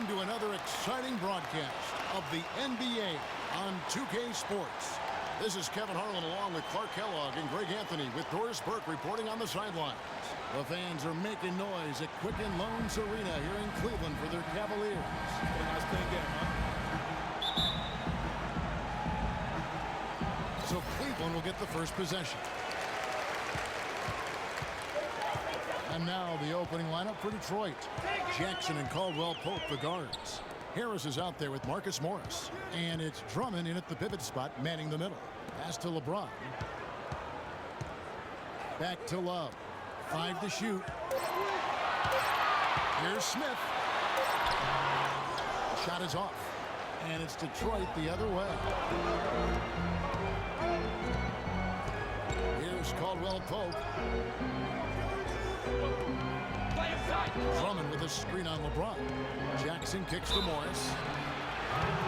Welcome to another exciting broadcast of the NBA on 2K Sports. This is Kevin Harlan along with Clark Kellogg and Greg Anthony with Doris Burke reporting on the sidelines. The fans are making noise at Quicken Loans Arena here in Cleveland for their Cavaliers. What a nice clean game, huh? So Cleveland will get the first possession. And now the opening lineup for Detroit. Jackson and Caldwell-Pope, the guards. Harris is out there with Marcus Morris. And it's Drummond in at the pivot spot, manning the middle. Pass to LeBron. Back to Love. 5 to shoot. Here's Smith. The shot is off. And it's Detroit the other way. Here's Caldwell-Pope. Drummond with a screen on LeBron. Jackson kicks to Morris.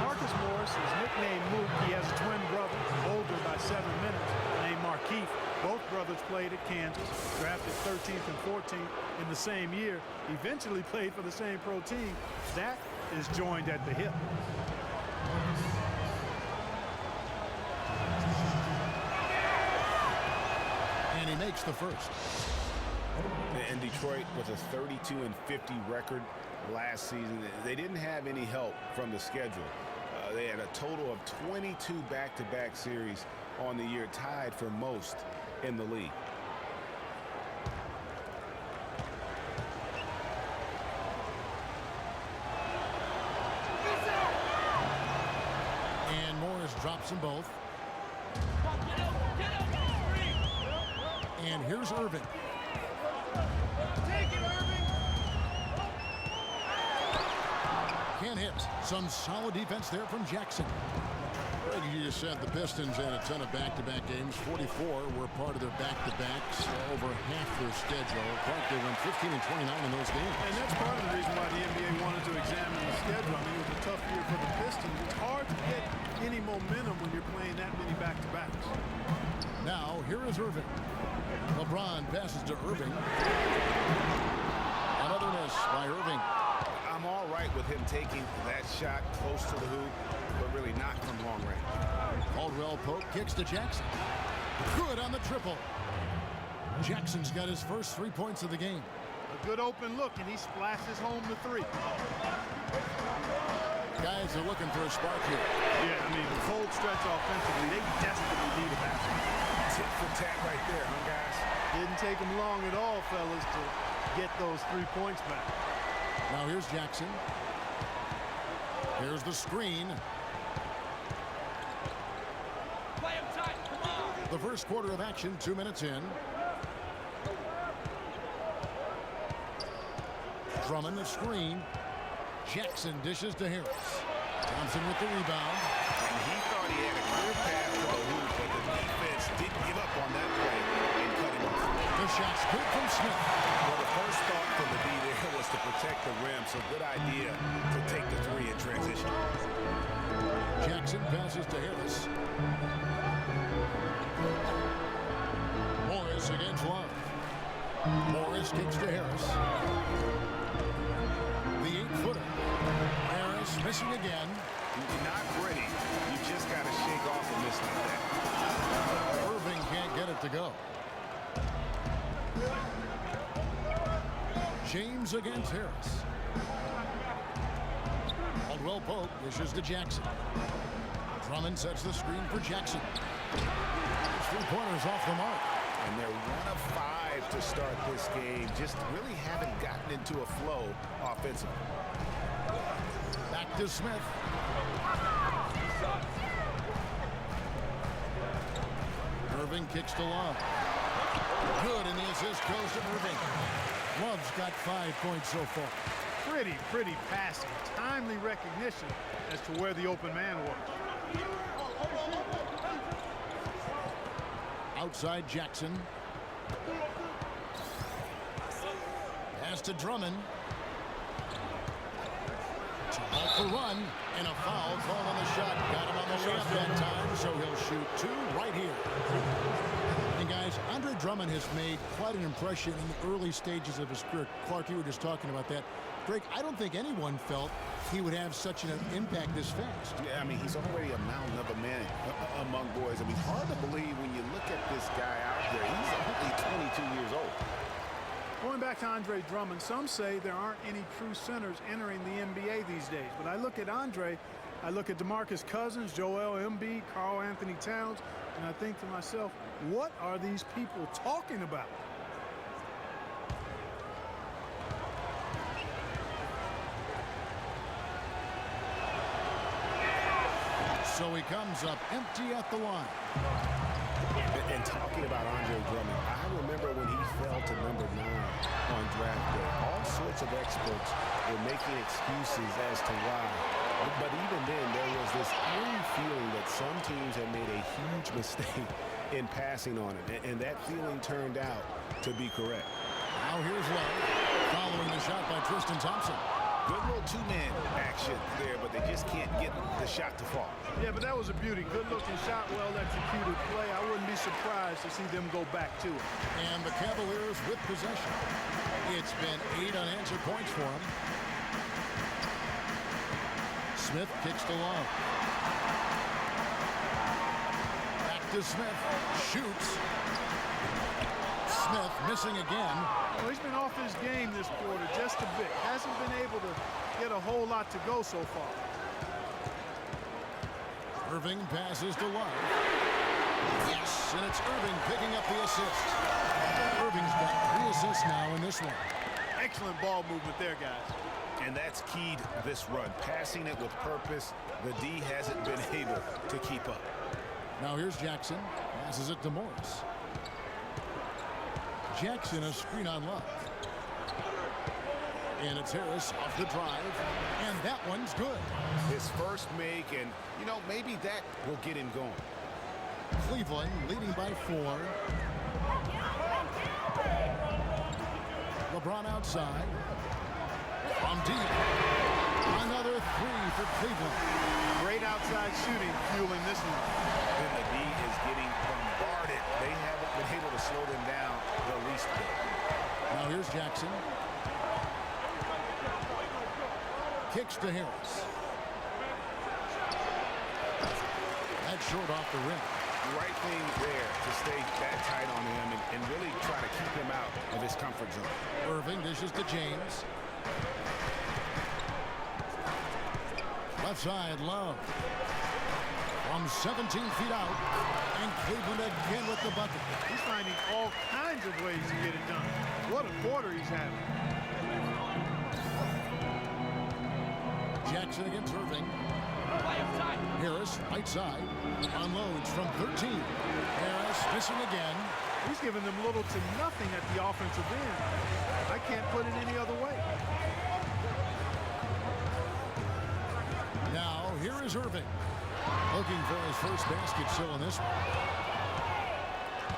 Marcus Morris is nicknamed Mook. He has a twin brother, older by 7 minutes, named Markeith. Both brothers played at Kansas, drafted 13th and 14th in the same year. Eventually played for the same pro team. That is joined at the hip. And he makes the first. And Detroit with a 32-50 record last season. They didn't have any help from the schedule. They had a total of 22 back-to-back series on the year, tied for most in the league. And Morris drops them both. And here's Irving. Can't hit. Some solid defense there from Jackson. Greg, you just said the Pistons had a ton of back-to-back games. 44 were part of their back-to-backs. Over half their schedule. Clark, they went 15 and 29 in those games. And that's part of the reason why the NBA wanted to examine the schedule. I mean, it was a tough year for the Pistons. It's hard to get any momentum when you're playing that many back-to-backs. Now, here is Irving. LeBron passes to Irving. Another miss by Irving. I'm all right with him taking that shot close to the hoop, but really not from long range. Caldwell-Pope kicks to Jackson. Good on the triple. Jackson's got his first 3 points of the game. A good open look, and he splashes home the 3. Guys are looking for a spark here. Yeah, I mean, the cold stretch offensively, they desperately need a basket. Tit for tat right there, huh, guys? Didn't take them long at all, fellas, to get those 3 points back. Now here's Jackson. Here's the screen. Play him tight, come on. The first quarter of action, 2 minutes in. Drummond the screen. Jackson dishes to Harris. Thompson with the rebound. And he thought he had a clear path to the hoop, but the defense didn't give up on that play and cut him off. The shot's good from Smith. Well, the first thought from the D there was to protect the rim, so good idea to take the 3 in transition. Jackson passes to Harris. Morris against Love. Morris kicks to Harris. The 8-footer. Harris missing again. Not pretty. You just got to shake off a miss like that. Irving can't get it to go. James against Harris. Caldwell-Pope dishes to Jackson. Drummond sets the screen for Jackson. 3-pointers off the mark. And they're 1 of 5 to start this game. Just really haven't gotten into a flow offensively. Back to Smith. Irving kicks to Love. Good, and the assist goes to Irving. Love's got 5 points so far. Pretty passing. Timely recognition as to where the open man was. Outside Jackson. Pass to Drummond. To halt the run, and a foul called on the shot. Got him on the layup that time, so he'll shoot two right here. And guys, Andre Drummond has made quite an impression in the early stages of his career. Clark, you were just talking about that. Greg, I don't think anyone felt he would have such an impact this fast. Yeah, I mean, he's already a mountain of a man among boys. I mean, hard to believe when you look at this guy out there. He's only 22 years old. Going back to Andre Drummond, some say there aren't any true centers entering the NBA these days. But I look at Andre, I look at DeMarcus Cousins, Joel Embiid, Karl Anthony Towns, and I think to myself, what are these people talking about? So he comes up empty at the line. And talking about Andre Drummond, I remember when he fell to number 9 on draft day. All sorts of experts were making excuses as to why. But even then, there was this eerie feeling that some teams had made a huge mistake in passing on him. And that feeling turned out to be correct. Now here's Love, following the shot by Tristan Thompson. Good little two-man action there, but they just can't get the shot to fall. Yeah, but that was a beauty. Good-looking shot, well-executed play. I wouldn't be surprised to see them go back to it. And the Cavaliers with possession. It's been 8 unanswered points for him. Smith kicks to Love. Back to Smith. Shoots. Smith missing again. Well, he's been off his game this quarter just a bit. Hasn't been able to get a whole lot to go so far. Irving passes to Love. Yes, and it's Irving picking up the assist. Irving's got 3 assists now in this one. Excellent ball movement there, guys. And that's keyed this run. Passing it with purpose. The D hasn't been able to keep up. Now here's Jackson. Passes it to Morris. Jackson, a screen on Love. And it's Harris off the drive. And that one's good. His first make, and, you know, maybe that will get him going. Cleveland leading by 4. LeBron outside. From deep. Another 3 for Cleveland. Great outside shooting fueling this one. Then the D is getting bombarded. They haven't been able to slow them down the least bit. Now here's Jackson. Kicks to Harris. That's short off the rim. Right thing there to stay that tight on him and really try to keep him out of his comfort zone. Irving dishes to James. Left side, Love. From 17 feet out. And Cleveland again with the bucket. He's finding all kinds of ways to get it done. What a quarter he's having. Jackson against Irving. Play him tight. Harris, right side. Unloads from 13. Harris missing again. He's giving them little to nothing at the offensive end. I can't put it any other way. Now, here is Irving. Looking for his first basket still in this one.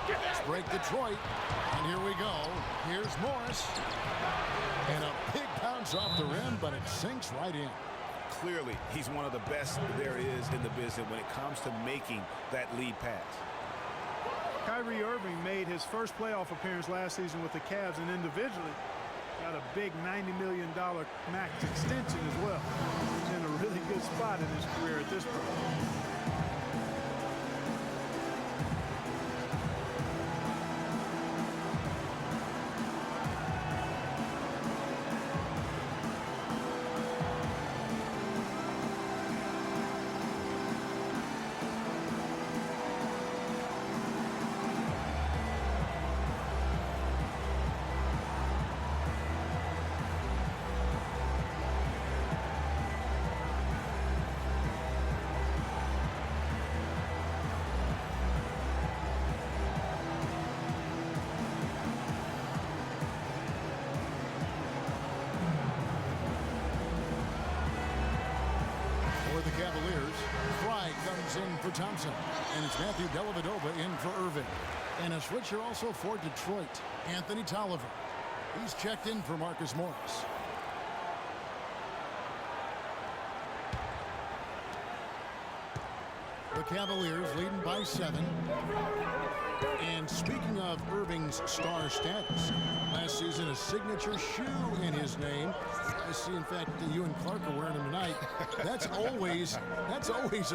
Let's break Detroit. And here we go. Here's Morris. And a big bounce off the rim, but it sinks right in. Clearly, he's one of the best there is in the business when it comes to making that lead pass. Kyrie Irving made his first playoff appearance last season with the Cavs, and individually got a big $90 million max extension as well. He's in a really good spot in his career at this point. Cavaliers. Fry comes in for Thompson. And it's Matthew Dellavedova in for Irving. And a switcher also for Detroit. Anthony Tolliver. He's checked in for Marcus Morris. The Cavaliers leading by 7. And speaking of Irving's star status, last season a signature shoe in his name. I see, in fact, that you and Clark are wearing them tonight. That's always a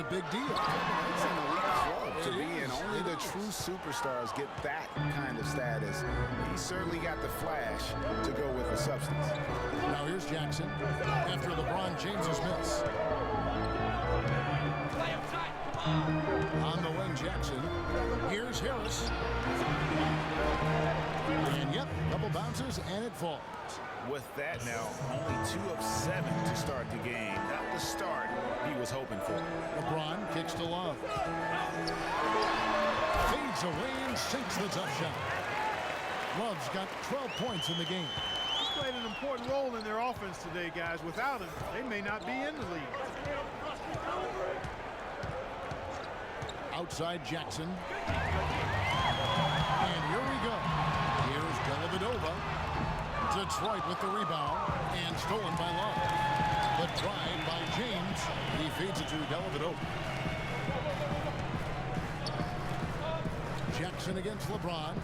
big deal. It's an elite club to be in. Only the true superstars get that kind of status. He certainly got the flash to go with the substance. Now here's Jackson after LeBron James's miss. Play him tight. Come on. On the wing, Jackson. Here's Harris. And yep, double bounces and it falls. With that now, only 2 of 7 to start the game. Not the start he was hoping for. LeBron kicks to Love. Fades away and sinks the tough shot. Love's got 12 points in the game. He's played an important role in their offense today, guys. Without him, they may not be in the league. Outside Jackson. And here we go. Here's Dellavedova. Detroit with the rebound and stolen by Love. The drive by James. He feeds it to Dellavedova. Jackson against LeBron.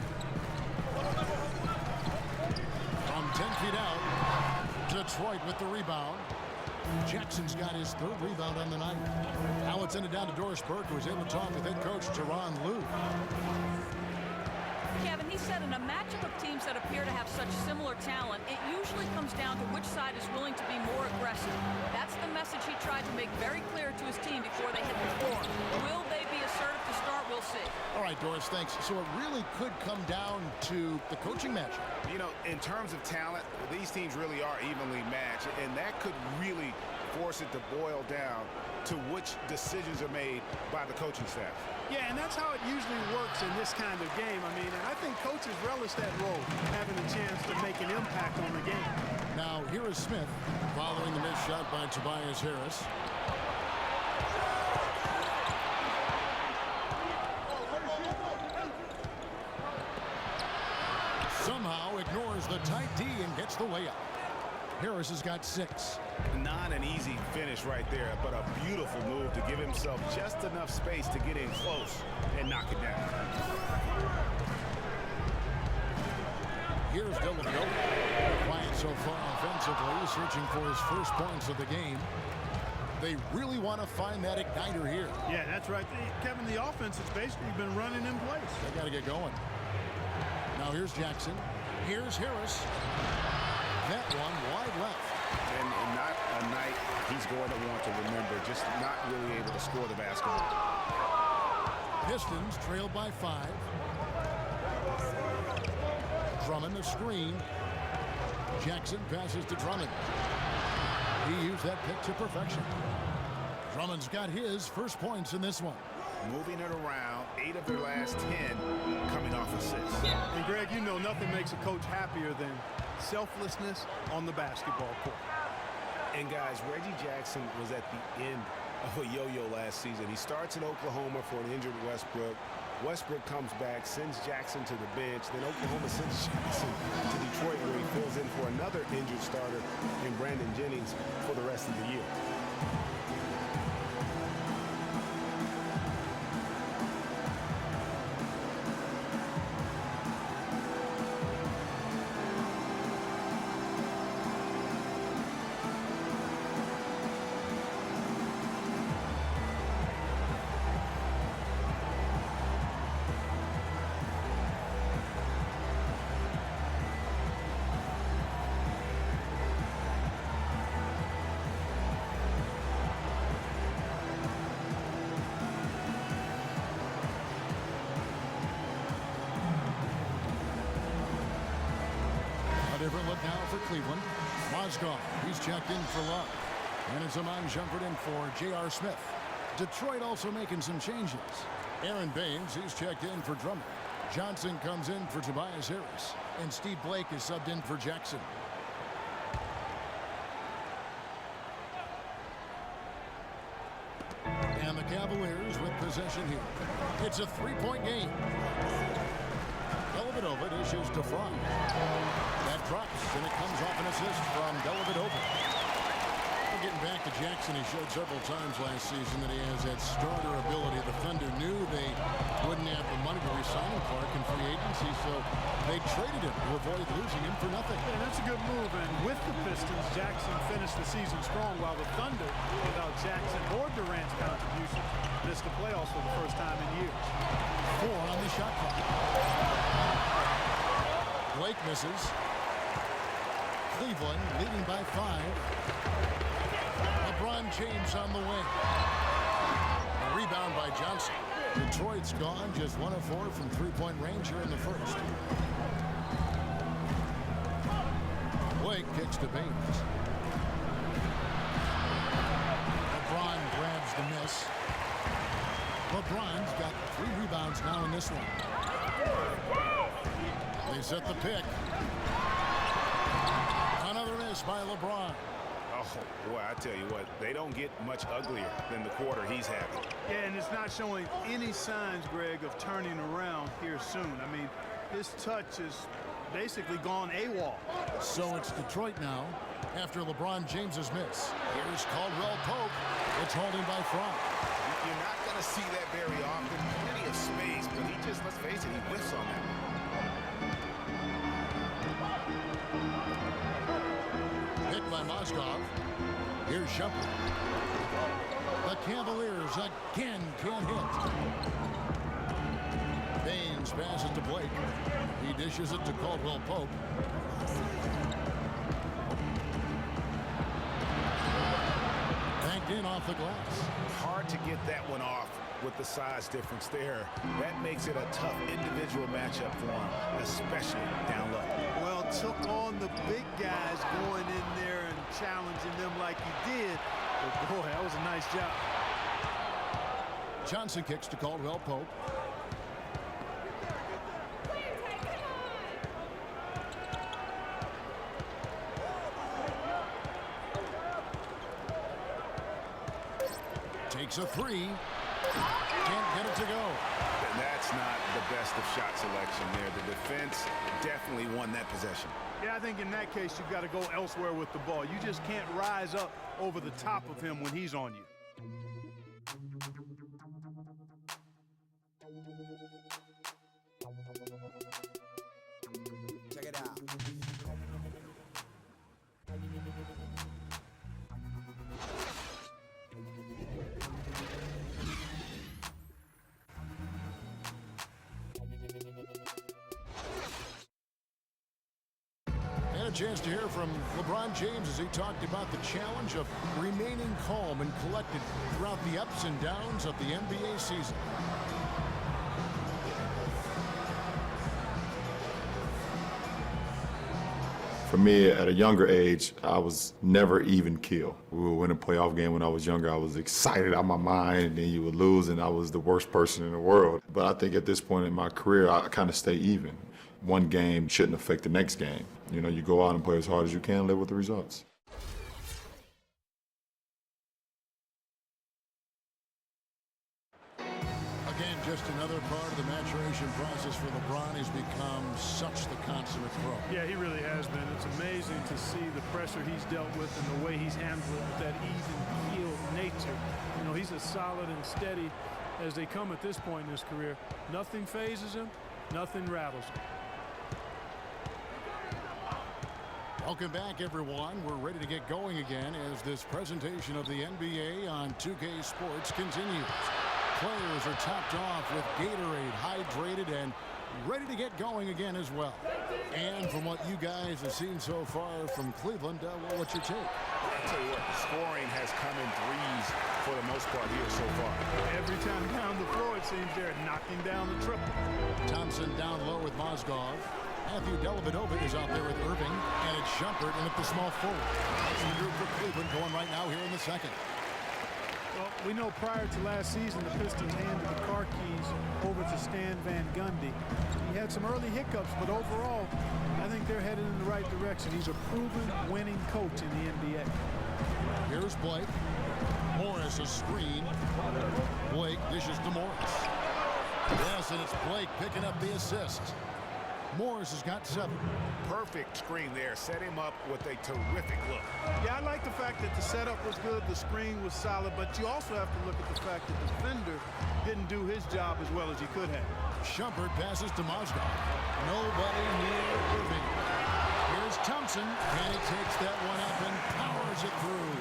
From 10 feet out. Detroit with the rebound. Jackson's got his 3rd rebound on the night. Now it's ended down to Doris Burke, who was able to talk with head coach Teron Lue. Kevin, he said in a matchup of teams that appear to have such similar talent, it usually comes down to which side is willing to be more aggressive. That's the message he tried to make very clear to his team before they hit the floor. Will they be assertive to start? We'll see. All right, Doris, thanks. So it really could come down to the coaching matchup. You know, in terms of talent, these teams really are evenly matched, and that could really force it to boil down to which decisions are made by the coaching staff. Yeah, and that's how it usually works in this kind of game. I mean, and I think coaches relish that role, having a chance to make an impact on the game. Now, here is Smith following the missed shot by Tobias Harris. Somehow ignores the tight D and gets the layup. Harris has got 6. Not an easy finish right there, but a beautiful move to give himself just enough space to get in close and knock it down. Here's Dellavedova. Quiet so far offensively, searching for his first points of the game. They really want to find that igniter here. Yeah, that's right. Kevin, the offense has basically been running in place. They got to get going. Now here's Jackson. Here's Harris. That one wide left. And not a night he's going to want to remember, just not really able to score the basketball. Pistons trailed by 5. Drummond the screen. Jackson passes to Drummond. He used that pick to perfection. Drummond's got his first points in this one. Moving it around, 8 of their last 10 coming off assists. And Greg, you know nothing makes a coach happier than selflessness on the basketball court. And guys, Reggie Jackson was at the end of a yo-yo last season. He starts in Oklahoma for an injured Westbrook. Westbrook comes back, sends Jackson to the bench. Then Oklahoma sends Jackson to Detroit, where he fills in for another injured starter in Brandon Jennings for the rest of the year. Different look now for Cleveland. Mozgov, he's checked in for Love. And it's Amon Shumpert in for j.r.smith. Detroit also making some changes. Aaron Baines, he's checked in for Drummond. Johnson comes in for Tobias Harris. And Steve Blake is subbed in for Jackson. And the Cavaliers with possession here. It's a 3-point game. Dellavedova dishes to Fry. That drops, and it comes off an assist from Dellavedova. Well, getting back to Jackson, he showed several times last season that he has that starter ability. The Thunder knew they wouldn't have the money to re-sign him, Clark, in free agency, so they traded him to avoid losing him for nothing. Yeah, that's a good move. And with the Pistons, Jackson finished the season strong, while the Thunder, without Jackson or Durant's contribution, missed the playoffs for the first time in years. 4 on the shot clock. Blake misses. Cleveland leading by 5. LeBron James on the wing. A rebound by Johnson. Detroit's gone just 1 of 4 from three-point range here in the first. Blake kicks to Baines. LeBron grabs the miss. LeBron's got 3 rebounds now in this one. They set the pick. Another miss by LeBron. Oh, boy, I tell you what, they don't get much uglier than the quarter he's having. Yeah, and it's not showing any signs, Greg, of turning around here soon. I mean, his touch is basically gone AWOL. So it's Detroit now after LeBron James's miss. Here's Caldwell-Pope. It's holding by Frank. You're not going to see that very often. Plenty of space, but he just, let's face it, he whiffs on that. Hit by Mozgov. Here's Shumpert. The Cavaliers again can't hit. Baines passes to Blake. He dishes it to Caldwell-Pope. Banked in off the glass. Hard to get that one off with the size difference there. That makes it a tough individual matchup for him, especially down low. Well, took on the big guys going in there and challenging them like he did. But boy, that was a nice job. Johnson kicks to Caldwell-Pope. Takes a 3. Can't get it to go. And that's not the best of shot selection there. The defense definitely won that possession. Yeah, I think in that case, you've got to go elsewhere with the ball. You just can't rise up over the top of him when he's on you. Check it out. And a chance to hear from LeBron James as he talked about the challenge of remaining calm and collected throughout the ups and downs of the NBA season. For me, at a younger age, I was never even keel. We would win a playoff game when I was younger. I was excited out of my mind, and then you would lose, and I was the worst person in the world. But I think at this point in my career, I kind of stay even. One game shouldn't affect the next game. You know, you go out and play as hard as you can, live with the results. Again, just another part of the maturation process for LeBron. He's become such the consummate pro. Yeah, he really has been. It's amazing to see the pressure he's dealt with and the way he's handled it with that even-keeled nature. You know, he's as solid and steady as they come at this point in his career. Nothing phases him, nothing rattles him. Welcome back, everyone. We're ready to get going again as this presentation of the NBA on 2K Sports continues. Players are topped off with Gatorade, hydrated, and ready to get going again as well. And from what you guys have seen so far from Cleveland, well, what's your take? I'll tell you what, the scoring has come in threes for the most part here so far. Every time down the floor, it seems they're knocking down the triple. Thompson down low with Mozgov. Matthew Dellavedova is out there with Irving, and it's Shumpert in at the small forward. That's the group for Cleveland going right now here in the second. Well, we know prior to last season, the Pistons handed the car keys over to Stan Van Gundy. He had some early hiccups, but overall, I think they're headed in the right direction. He's a proven winning coach in the NBA. Here's Blake. Morris a screen. Blake dishes to Morris. Yes, and it's Blake picking up the assist. Morris has got 7. Perfect screen there. Set him up with a terrific look. Yeah, I like the fact that the setup was good, the screen was solid, but you also have to look at the fact that the defender didn't do his job as well as he could have. Shumpert passes to Mozgov. Nobody near Irving. Here's Thompson, and he takes that one up and powers it through.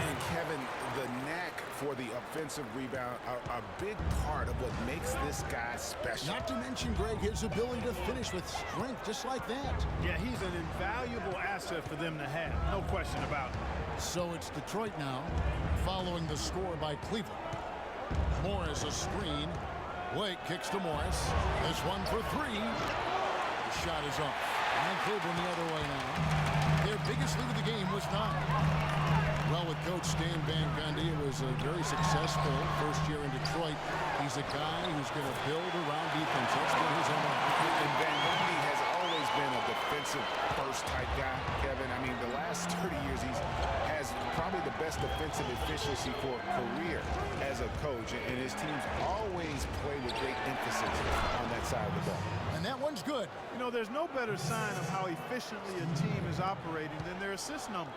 And Kevin, the knack for the offensive rebound are a big part of what makes this guy special. Not to mention, Greg, his ability to finish with strength just like that. Yeah, he's an invaluable asset for them to have, no question about it. So it's Detroit now, following the score by Cleveland. Morris a screen. Blake kicks to Morris. This one for 3. The shot is up. And Cleveland the other way now. Their biggest lead of the game was 9. Well, with Coach Stan Van Gundy, it was a very successful first year in Detroit. He's a guy who's going to build around defense. That's been his MO. And Van Gundy has always been a defensive first type guy, Kevin. I mean, the last 30 years he has probably the best defensive efficiency for a career as a coach, and his teams always play with great emphasis on that side of the ball. And that one's good. You know, there's no better sign of how efficiently a team is operating than their assist numbers.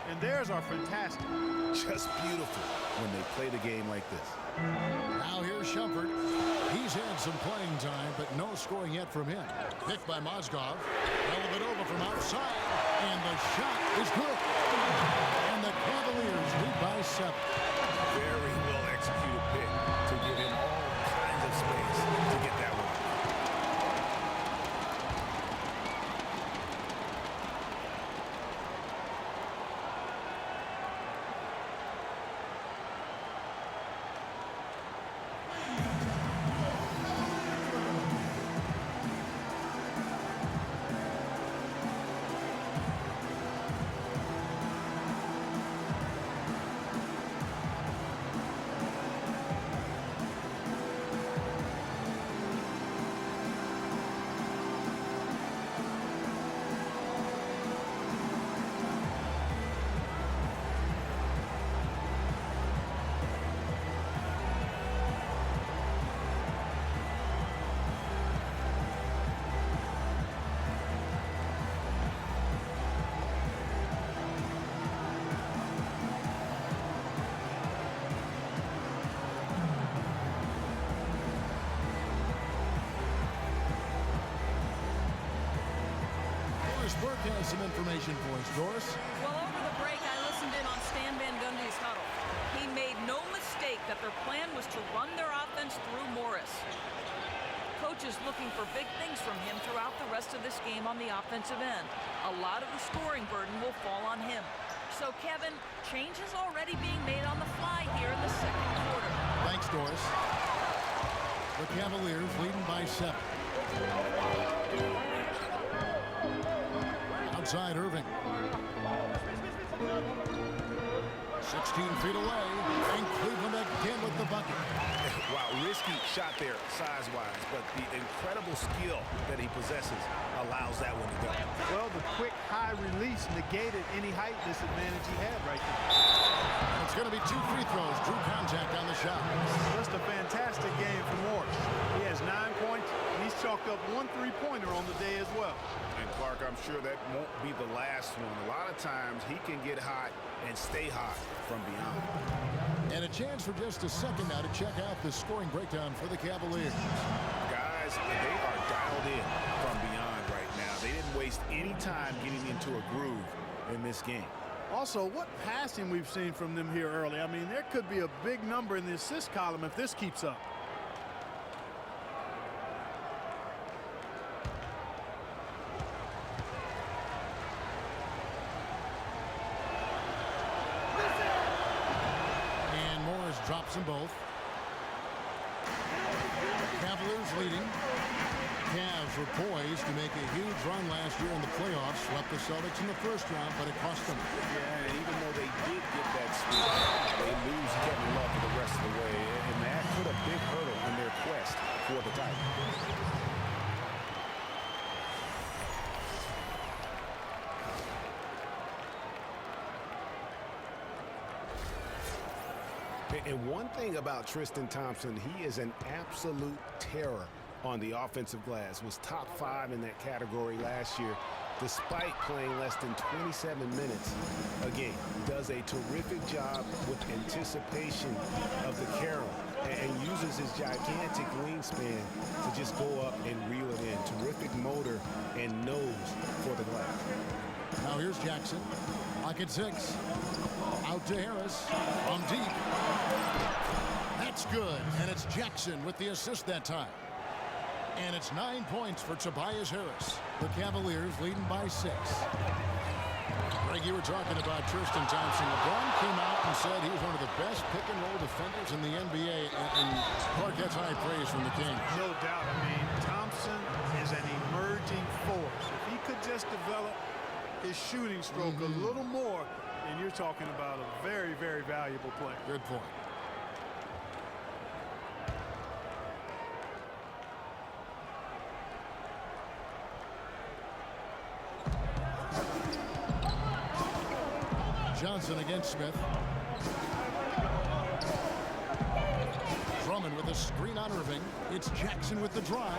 And theirs are fantastic. Just beautiful when they play the game like this. Now here's Shumpert. He's had some playing time, but no scoring yet from him. Picked by Mozgov. Relevant over from outside. And the shot is good. And the Cavaliers lead by 7. Very well executed pick to give him all kinds of space to get that one. Burke has some information for us, Doris. Well, over the break, I listened in on Stan Van Gundy's huddle. He made no mistake that their plan was to run their offense through Morris. Coach is looking for big things from him throughout the rest of this game on the offensive end. A lot of the scoring burden will fall on him. So, Kevin, change is already being made on the fly here in the second quarter. Thanks, Doris. The Cavaliers leading by 7. Outside Irving. 16 feet away, and Cleveland again with the bucket. Wow, risky shot there size-wise, but the incredible skill that he possesses allows that one to go. Well, the quick high release negated any height disadvantage he had right there. It's going to be 2 free throws. Drew contact on the shot. Just a fantastic game for Morris. He has 9 points, and he's chalked up 1 3-pointer on the day as well. And Clark, I'm sure that won't be the last one. A lot of times he can get hot and stay hot from beyond. And a chance for just a second now to check out the scoring breakdown for the Cavaliers. Guys, they are dialed in from beyond right now. They didn't waste any time getting into a groove in this game. Also, what passing we've seen from them here early. I mean, there could be a big number in the assist column if this keeps up. Drops them both. Cavaliers leading. Cavs were poised to make a huge run last year in the playoffs. Swept the Celtics in the first round, but it cost them. Yeah, even though they did get that sweep, they lose Kevin Love for the rest of the way. And that put a big hurdle in their quest for the title. And one thing about Tristan Thompson, he is an absolute terror on the offensive glass, was top 5 in that category last year, despite playing less than 27 minutes a game. Does a terrific job with anticipation of the carry and uses his gigantic wingspan to just go up and reel it in. Terrific motor and nose for the glass. Now here's Jackson. Pocket 6. Out to Harris. From deep. That's good. And it's Jackson with the assist that time. And it's 9 points for Tobias Harris. The Cavaliers leading by 6. Greg, you were talking about Tristan Thompson. LeBron came out and said he was one of the best pick-and-roll defenders in the NBA. And Clark gets high praise from the Kings. No doubt. I mean, Thompson is an emerging force. If he could just develop his shooting stroke a little more, then you're talking about a very, very valuable player. Good point. Johnson against Smith. Drummond with a screen on Irving. It's Jackson with the drive.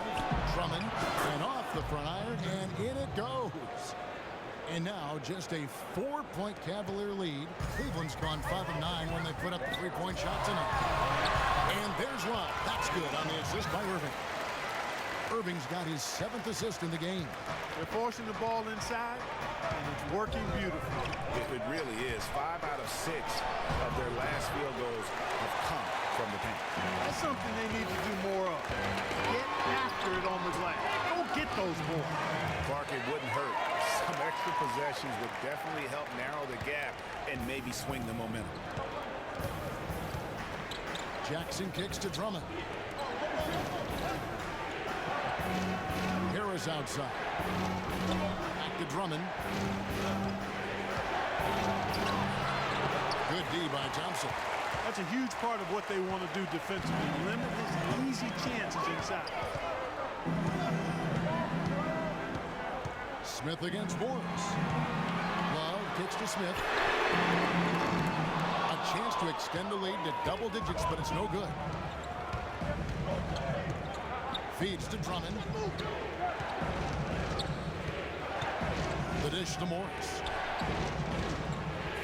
Drummond and off the front iron, and in it goes. And now just a 4-point Cavalier lead. Cleveland's gone 5 of 9 when they put up the 3-point shot tonight. And there's one. That's good on the assist by Irving. Irving's got his 7th assist in the game. They're forcing the ball inside, and it's working beautifully. It really is. 5 out of 6 of their last field goals have come from the paint. That's something they need to do more of. Get after it on the glass. Go get those balls. Clark, it wouldn't hurt. Some extra possessions would definitely help narrow the gap and maybe swing the momentum. Jackson kicks to Drummond. Harris outside. Back to Drummond. Good D by Thompson. That's a huge part of what they want to do defensively. Limit his easy chances inside. Smith against Morris. Love kicks to Smith. A chance to extend the lead to double digits, but it's no good. Feeds to Drummond. The dish to Morris.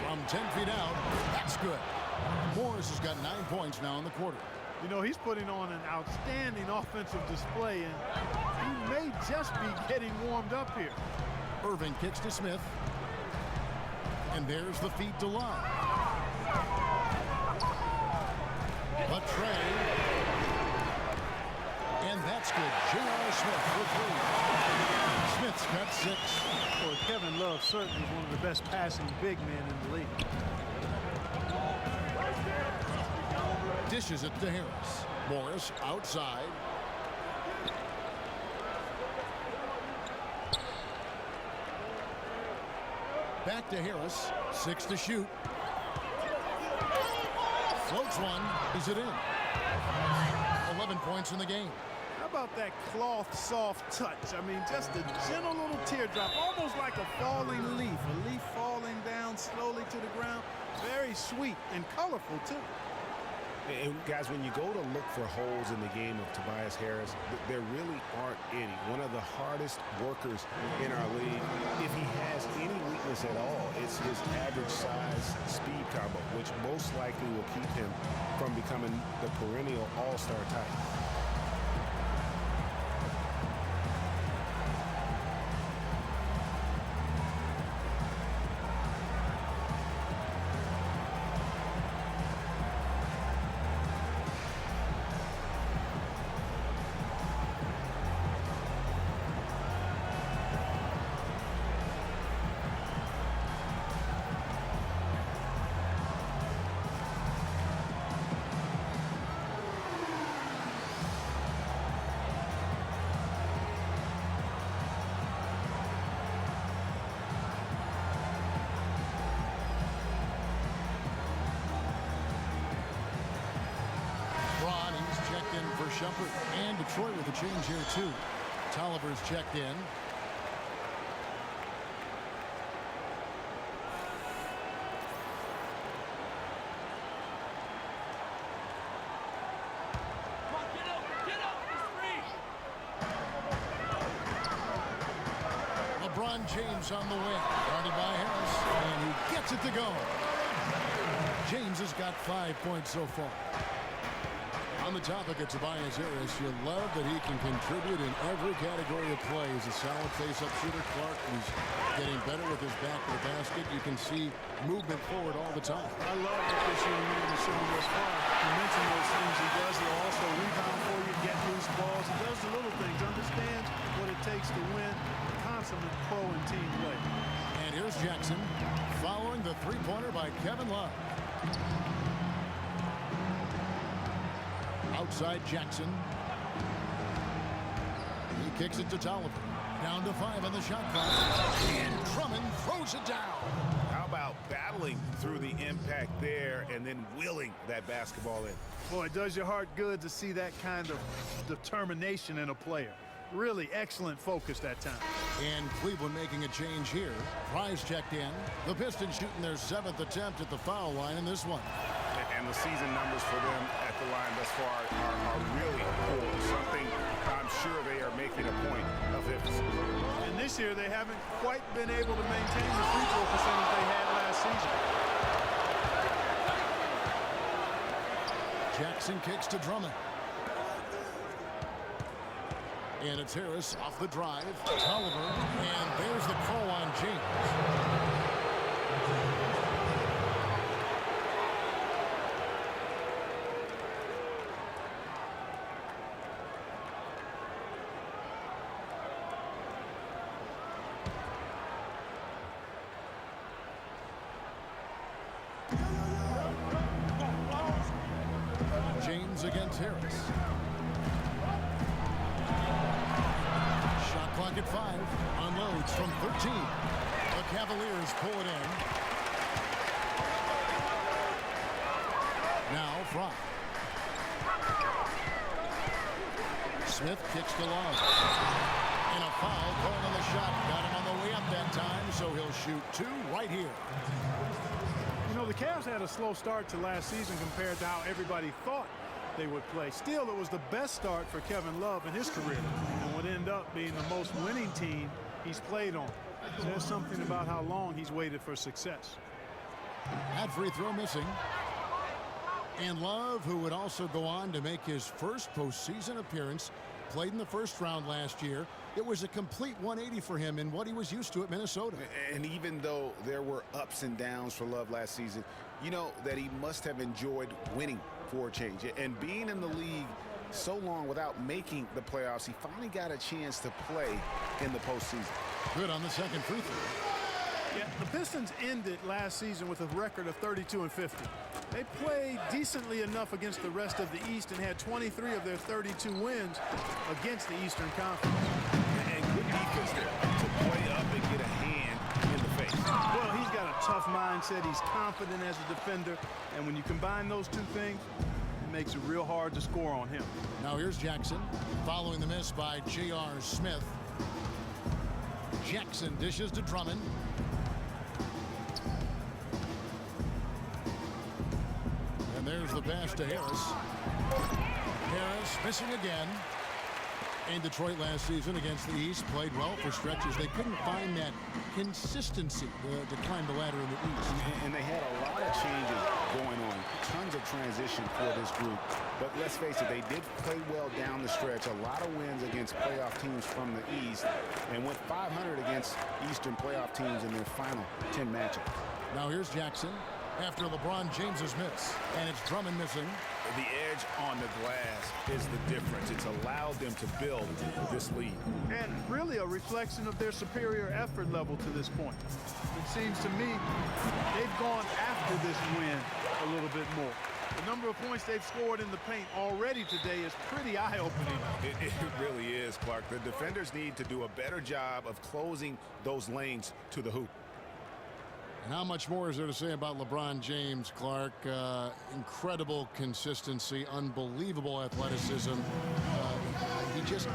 From 10 feet out, that's good. Morris has got 9 points now in the quarter. You know, he's putting on an outstanding offensive display, and he may just be getting warmed up here. Irving kicks to Smith. And there's the feed to Love. A tray. And that's good. J.R.Smith for 3. Smith's got 6. Well, Kevin Love certainly is one of the best passing big men in the league. Dishes it to Harris. Morris outside. Back to Harris. 6 to shoot. Floats one. Is it in? 11 points in the game. How about that cloth soft touch? I mean, just a gentle little teardrop, almost like a falling leaf. A leaf falling down slowly to the ground. Very sweet and colorful, too. And guys, when you go to look for holes in the game of Tobias Harris, there really aren't any. One of the hardest workers in our league. If he has any weakness at all, it's his average size speed combo, which most likely will keep him from becoming the perennial all-star type. For Shumpert and Detroit with a change here too. Tolliver's checked in. James on the wing. Guarded by Harris, and he gets it to go. James has got 5 points so far. On the topic of Tobias Harris, you love that he can contribute in every category of play. He's a solid face-up shooter. Clark, he's getting better with his back to the basket. You can see movement forward all the time. I love what this young man has shown thus far. You mentioned those things he does. He'll also rebound for you, get loose balls. He does the little things, understands what it takes to win. Consummate pro and team play. And here's Jackson following the three-pointer by Kevin Love. Outside Jackson. He kicks it to Tolliver. Down to 5 on the shot clock. And Drummond throws it down. How about battling through the impact there and then willing that basketball in? Boy, it does your heart good to see that kind of determination in a player. Really excellent focus that time. And Cleveland making a change here. Price checked in. The Pistons shooting their 7th attempt at the foul line in this one. And the season numbers for them at the line thus far are really poor. Something I'm sure they are making a point of emphasis. And this year they haven't quite been able to maintain the free throw percentage they had last season. Jackson kicks to Drummond. And it's Harris off the drive. Tolliver. And there's the call on James. James against Harris. Shot clock at 5. Unloads from 13. The Cavaliers pull it in. Now Fry. Smith kicks to Love. And a foul called on the shot. Got him on the way up that time, so he'll shoot 2 right here. You know, the Cavs had a slow start to last season compared to how everybody thought they would play. Still, it was the best start for Kevin Love in his career and would end up being the most winning team he's played on. Says something about how long he's waited for success. That free throw missing. And Love, who would also go on to make his first postseason appearance, played in the first round last year. It was a complete 180 for him in what he was used to at Minnesota. And even though there were ups and downs for Love last season, you know that he must have enjoyed winning for a change. And being in the league so long without making the playoffs, he finally got a chance to play in the postseason. Good on the second free throw. Yeah, the Pistons ended last season with a record of 32-50. They played decently enough against the rest of the East and had 23 of their 32 wins against the Eastern Conference. And good defense there to play up and get a hand in the face. Well, he's got a tough mindset. He's confident as a defender. And when you combine those two things, it makes it real hard to score on him. Now here's Jackson following the miss by j.r.smith. Jackson dishes to Drummond. And there's the pass to Harris. Harris missing again. In Detroit last season against the East, played well for stretches. They couldn't find that consistency to climb the ladder in the East. And they had a lot of changes going on. Tons of transition for this group. But let's face it, they did play well down the stretch. A lot of wins against playoff teams from the East. And went 500 against Eastern playoff teams in their final 10 matchups. Now here's Jackson after LeBron James's miss. And it's Drummond missing. The edge on the glass is the difference. It's allowed them to build this lead. And really a reflection of their superior effort level to this point. It seems to me they've gone after this win a little bit more. The number of points they've scored in the paint already today is pretty eye-opening. It really is, Clark. The defenders need to do a better job of closing those lanes to the hoop. And how much more is there to say about LeBron James, Clark? Incredible consistency, unbelievable athleticism. He just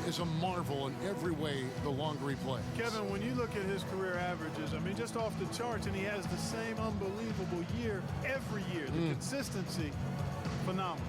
is a marvel in every way the longer he plays. Kevin, when you look at his career averages, I mean, just off the charts, and he has the same unbelievable year every year. The consistency, phenomenal.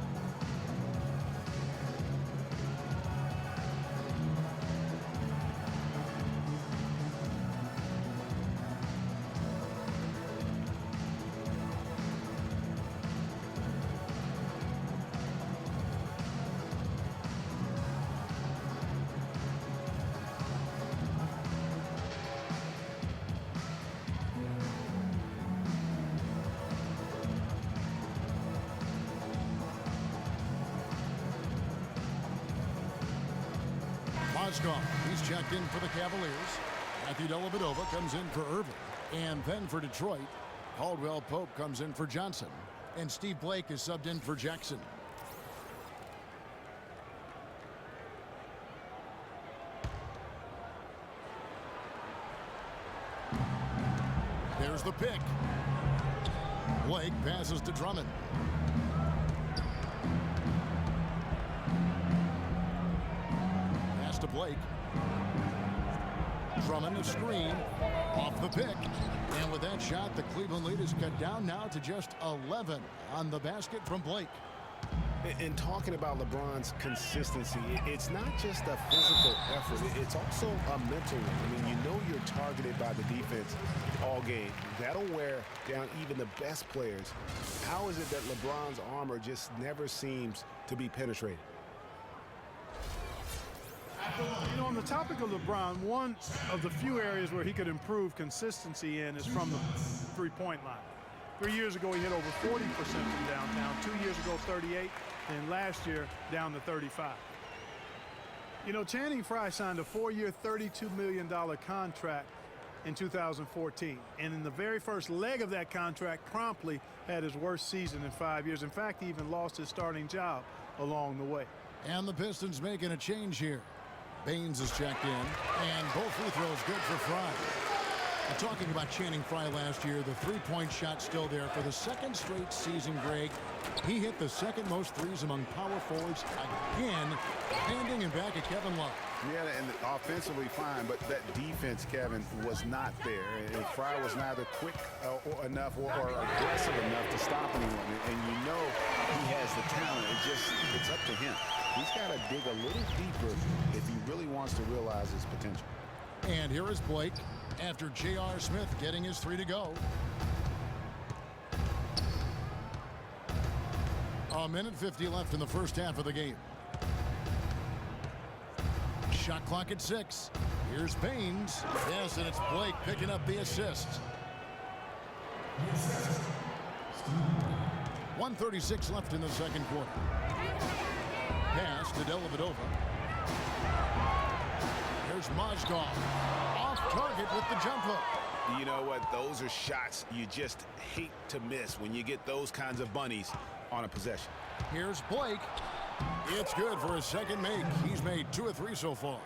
Mozgov, he's checked in for the Cavaliers. Matthew Dellavedova comes in for Irving. And then for Detroit, Caldwell-Pope comes in for Johnson. And Steve Blake is subbed in for Jackson. There's the pick. Blake passes to Drummond. Pass to Blake. Drummond, a screen, off the pick. And with that shot, the Cleveland lead is cut down now to just 11 on the basket from Blake. And talking about LeBron's consistency, it's not just a physical effort, it's also a mental one. I mean, you know you're targeted by the defense all game. That'll wear down even the best players. How is it that LeBron's armor just never seems to be penetrated? You know, on the topic of LeBron, one of the few areas where he could improve consistency in is from the three-point line. 3 years ago, he hit over 40% from downtown. 2 years ago, 38, and last year, down to 35. You know, Channing Frye signed a 4-year, $32 million contract in 2014. And in the very first leg of that contract, promptly had his worst season in 5 years. In fact, he even lost his starting job along the way. And the Pistons making a change here. Baines is checked in, and both free throws good for Frye. And talking about Channing Frye last year, the three-point shot still there for the second straight season, Greg. He hit the second most threes among power forwards again, handing him back at Kevin Love. Yeah, and offensively fine, but that defense, Kevin, was not there. And Frye was neither quick enough or aggressive enough to stop anyone. And you know he has the talent. It's up to him. He's got to dig a little deeper if he really wants to realize his potential. And here is Blake after j.r.smith getting his three to go. A minute 50 left in the first half of the game. Shot clock at 6. Here's Baines. Yes, and it's Blake picking up the assist. 1:36 left in the second quarter. Pass to Dellavedova. Here's Mozgov. Off target with the jump hook. You know what? Those are shots you just hate to miss when you get those kinds of bunnies on a possession. Here's Blake. It's good for his second make. He's made 2 of 3 so far.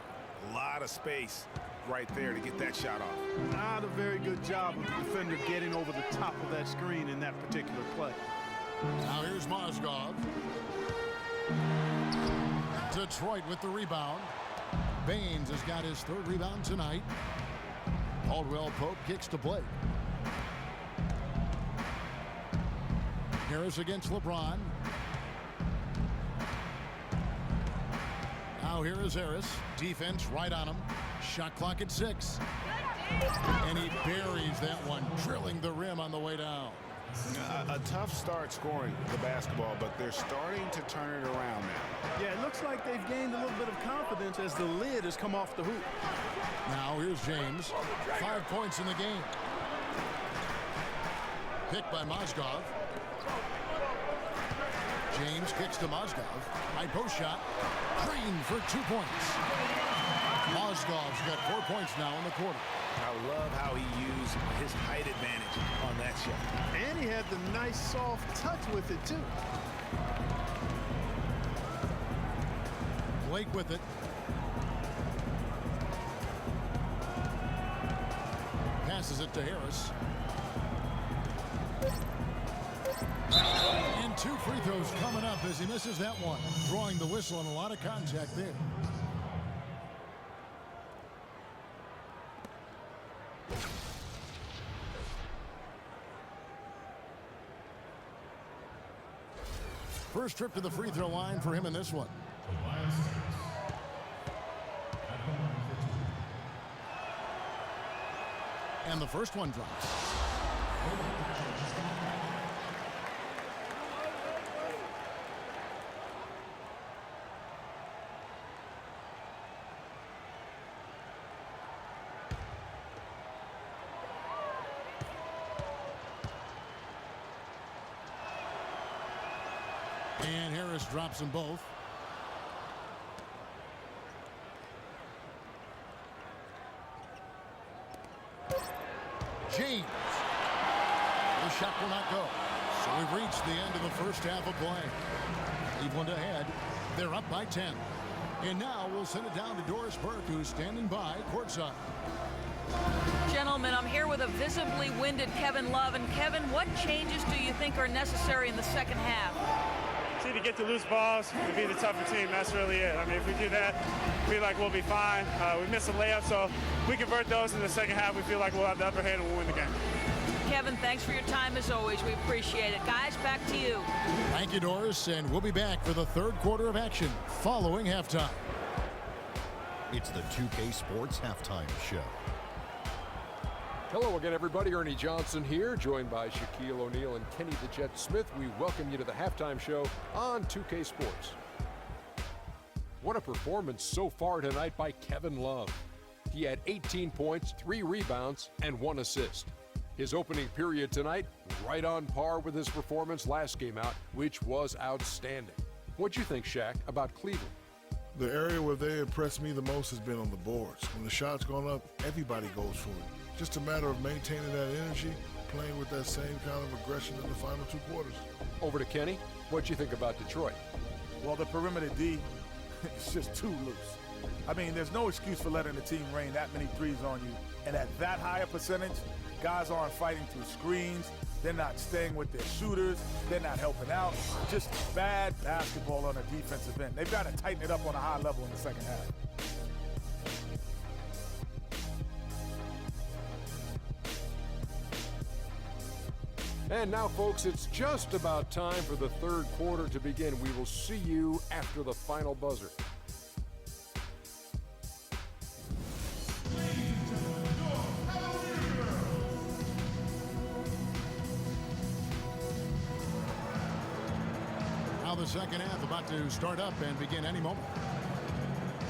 A lot of space right there to get that shot off. Not a very good job of the defender getting over the top of that screen in that particular play. Now here's Mozgov. Detroit with the rebound. Baines has got his 3rd rebound tonight. Caldwell-Pope kicks to Blake. Harris against LeBron. Now here is Harris. Defense right on him. Shot clock at 6. And he buries that one, drilling the rim on the way down. A tough start scoring the basketball, but they're starting to turn it around now. Yeah, it looks like they've gained a little bit of confidence as the lid has come off the hoop. Now here's James. 5 points in the game. Picked by Mozgov. James kicks to Mozgov. High post shot. Green for 2 points. Mozgov's got 4 points now in the quarter. I love how he used his height advantage on that shot. And he had the nice soft touch with it too. Blake with it. Passes it to Harris. And 2 free throws coming up as he misses that one. Drawing the whistle and a lot of contact there. First trip to the free throw line for him in this one. And the first one drops. And Harris drops them both. James. The shot will not go. So we've reached the end of the first half of play. Cleveland ahead. They're up by 10. And now we'll send it down to Doris Burke, who's standing by courtside. Gentlemen, I'm here with a visibly winded Kevin Love. And Kevin, what changes do you think are necessary in the second half? See, to get to loose balls and be the tougher team, that's really it. I mean, if we do that, we feel like we'll be fine. We missed some layups, so if we convert those in the second half, we feel like we'll have the upper hand and we'll win the game. Kevin, thanks for your time as always. We appreciate it. Guys, back to you. Thank you, Doris, and we'll be back for the third quarter of action following halftime. It's the 2K Sports Halftime Show. Hello again, everybody. Ernie Johnson here, joined by Shaquille O'Neal and Kenny the Jet Smith. We welcome you to the halftime show on 2K Sports. What a performance so far tonight by Kevin Love. He had 18 points, 3 rebounds, and 1 assist. His opening period tonight, right on par with his performance last game out, which was outstanding. What'd you think, Shaq, about Cleveland? The area where they impressed me the most has been on the boards. When the shot's gone up, everybody goes for it. Just a matter of maintaining that energy, playing with that same kind of aggression in the final 2 quarters. Over to Kenny. What'd you think about Detroit? Well, the perimeter D is just too loose. I mean, there's no excuse for letting the team rain that many threes on you. And at that high a percentage, guys aren't fighting through screens. They're not staying with their shooters. They're not helping out. Just bad basketball on a defensive end. They've got to tighten it up on a high level in the second half. And now, folks, it's just about time for the third quarter to begin. We will see you after the final buzzer. Now the second half about to start up and begin any moment.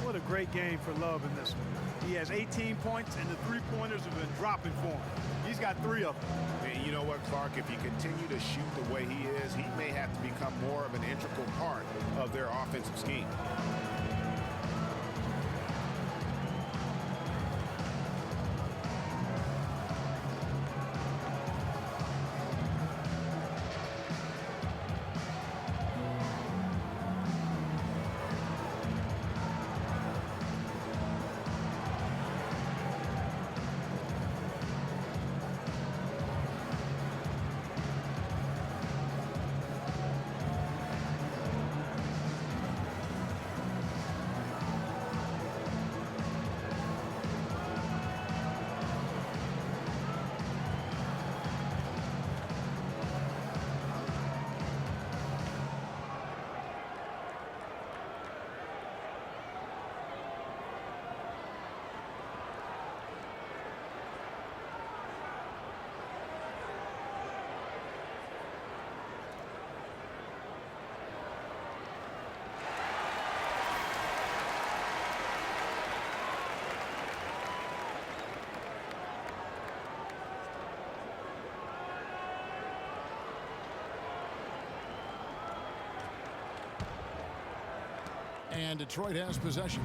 What a great game for Love in this one. He has 18 points, and the three-pointers have been dropping for him. He's got 3 of them. And you know what, Clark? If you continue to shoot the way he is, he may have to become more of an integral part of their offensive scheme. And Detroit has possession.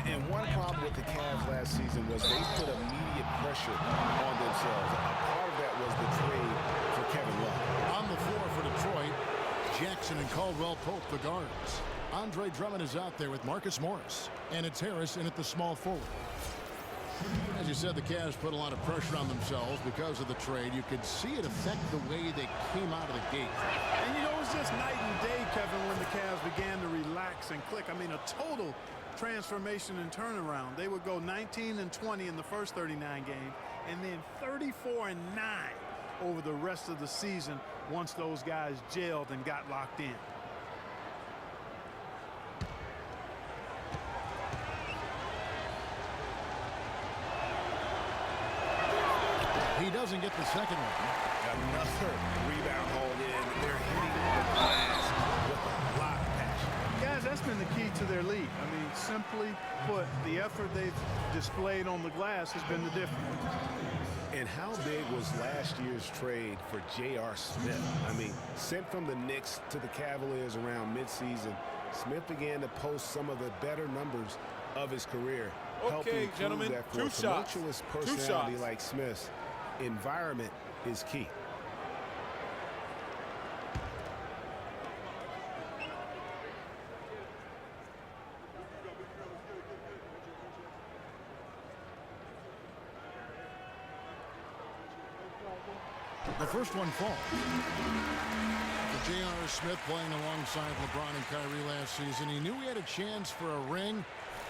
And one problem with the Cavs last season was they put immediate pressure on themselves. A part of that was the trade for Kevin Love. On the floor for Detroit, Jackson and Caldwell-Pope, the guards. Andre Drummond is out there with Marcus Morris. And it's Harris in at the small forward. As you said, the Cavs put a lot of pressure on themselves because of the trade. You could see it affect the way they came out of the gate. And, you know, it was just night and day, Kevin, when the Cavs began to relax and click. I mean, a total transformation and turnaround. They would go 19-20 in the first 39 games, and then 34-9 over the rest of the season once those guys gelled and got locked in. He doesn't get the second one. Another rebound hauled in. They're hitting the glass with a lot of passion. Guys, that's been the key to their lead. I mean, simply put, the effort they've displayed on the glass has been the difference. And how big was last year's trade for j.r.smith? I mean, sent from the Knicks to the Cavaliers around midseason, Smith began to post some of the better numbers of his career. helping prove gentlemen, that for a tumultuous personality like Smith's, environment is key. The first one falls. J.r.Smith playing alongside LeBron and Kyrie last season. He knew he had a chance for a ring.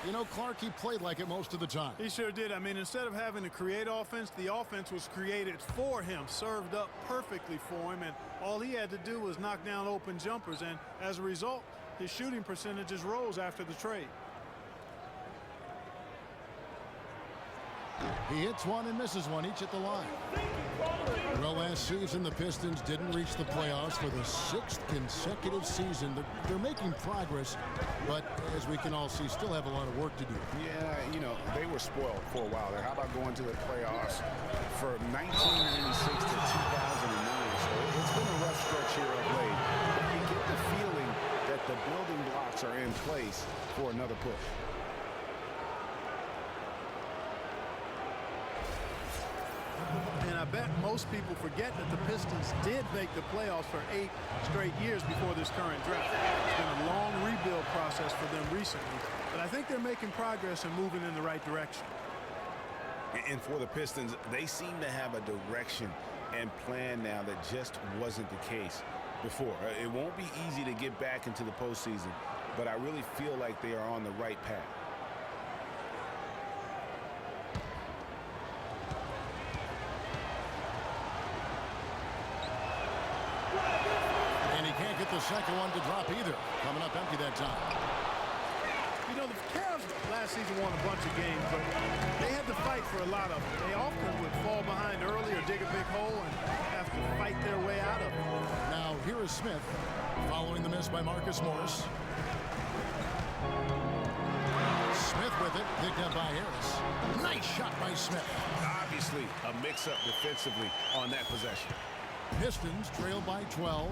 You know, Clark, he played like it most of the time. He sure did. I mean, instead of having to create offense, the offense was created for him, served up perfectly for him, and all he had to do was knock down open jumpers, and as a result, his shooting percentages rose after the trade. He hits one and misses one, each at the line. Well, last season, the Pistons didn't reach the playoffs for the 6th consecutive season. They're making progress, but as we can all see, still have a lot of work to do. Yeah, you know, they were spoiled for a while there. How about going to the playoffs for 1996 to 2009? So it's been a rough stretch here of late. But you get the feeling that the building blocks are in place for another push. And I bet most people forget that the Pistons did make the playoffs for 8 straight years before this current draft. It's been a long rebuild process for them recently, but I think they're making progress and moving in the right direction. And for the Pistons, they seem to have a direction and plan now that just wasn't the case before. It won't be easy to get back into the postseason, but I really feel like they are on the right path. Get the second one to drop either. Coming up empty that time. You know, the Cavs last season won a bunch of games, but they had to fight for a lot of them. They often would fall behind early or dig a big hole and have to fight their way out of it. Now, here is Smith following the miss by Marcus Morris. Smith with it, picked up by Harris. Nice shot by Smith. Obviously, a mix-up defensively on that possession. Pistons trail by 12.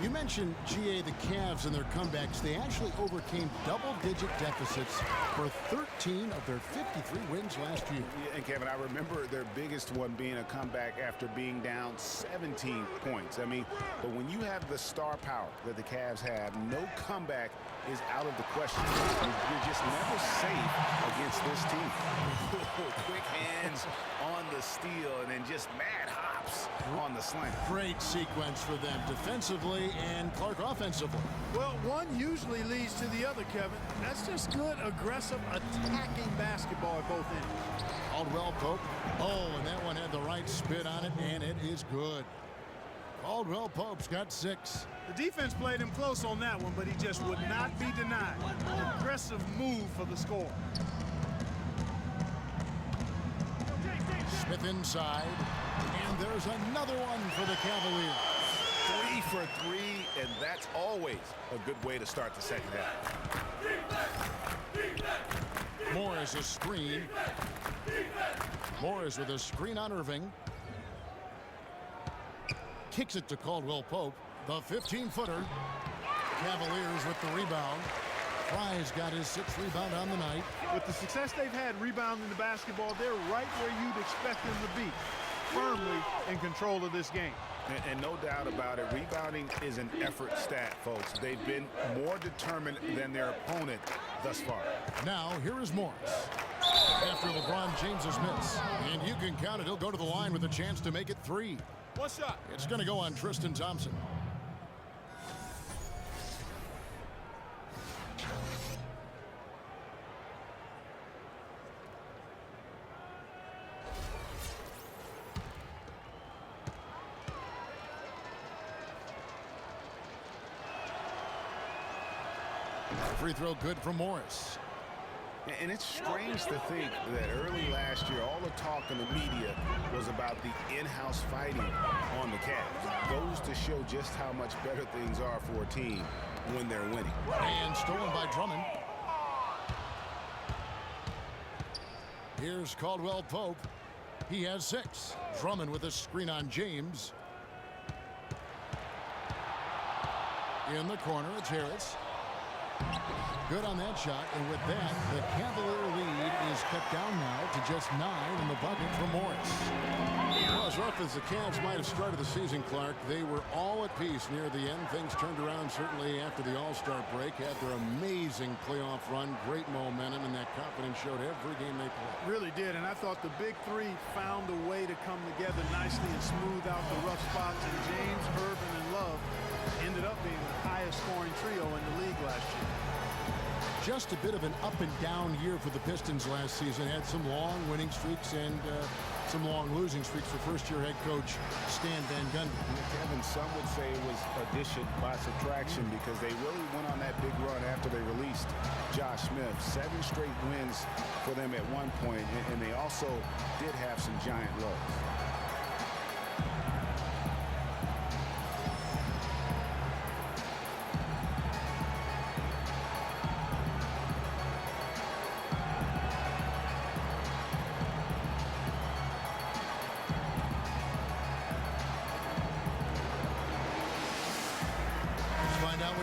You mentioned, GA, the Cavs and their comebacks. They actually overcame double-digit deficits for 13 of their 53 wins last year. Yeah, and Kevin, I remember their biggest one being a comeback after being down 17 points. I mean, but when you have the star power that the Cavs have, no comeback is out of the question. You're just never safe against this team. Quick hands on the steal and then just mad hops on the slant. Great sequence for them defensively and Clark offensively. Well, one usually leads to the other, Kevin. That's just good, aggressive, attacking basketball at both ends. Caldwell-Pope. Oh, and that one had the right spit on it, and it is good. Caldwell-Pope's got 6. The defense played him close on that one, but he just would not be denied. Aggressive move for the score. Smith inside, and there's another one for the Cavaliers. 3 for 3, and that's always a good way to start the second half. Morris a screen. Morris with a screen on Irving. Kicks it to Caldwell-Pope. The 15-footer. Cavaliers with the rebound. Fry's got his 6th rebound on the night. With the success they've had rebounding the basketball, they're right where you'd expect them to be. Firmly in control of this game. And no doubt about it, rebounding is an effort stat, folks. They've been more determined than their opponent thus far. Now, here is Morris. After LeBron James's miss. And you can count it, he'll go to the line with a chance to make it 3. One shot. It's going to go on Tristan Thompson. Free throw good from Morris. And it's strange to think that early last year, all the talk in the media was about the in-house fighting on the Cavs. Goes to show just how much better things are for a team when they're winning. And stolen by Drummond. Here's Caldwell-Pope. He has 6. Drummond with a screen on James. In the corner, it's Harris. good on that shot, and with that, the Cavalier lead is cut down now to just 9 in the bucket for Morris. Well, as rough as the Cavs might have started the season, Clark, they were all at peace near the end. Things turned around certainly after the All-Star break. Had their amazing playoff run, great momentum, and that confidence showed every game they played. Really did, and I thought the big three found a way to come together nicely and smooth out the rough spots, and James, Irvin, and Love ended up being the highest scoring trio in the league last year. Just a bit of an up and down year for the Pistons last season. Had some long winning streaks and some long losing streaks for first-year head coach Stan Van Gundy. Kevin, some would say it was addition by subtraction because they really went on that big run after they released Josh Smith. 7 straight wins for them at one point, and they also did have some giant lows.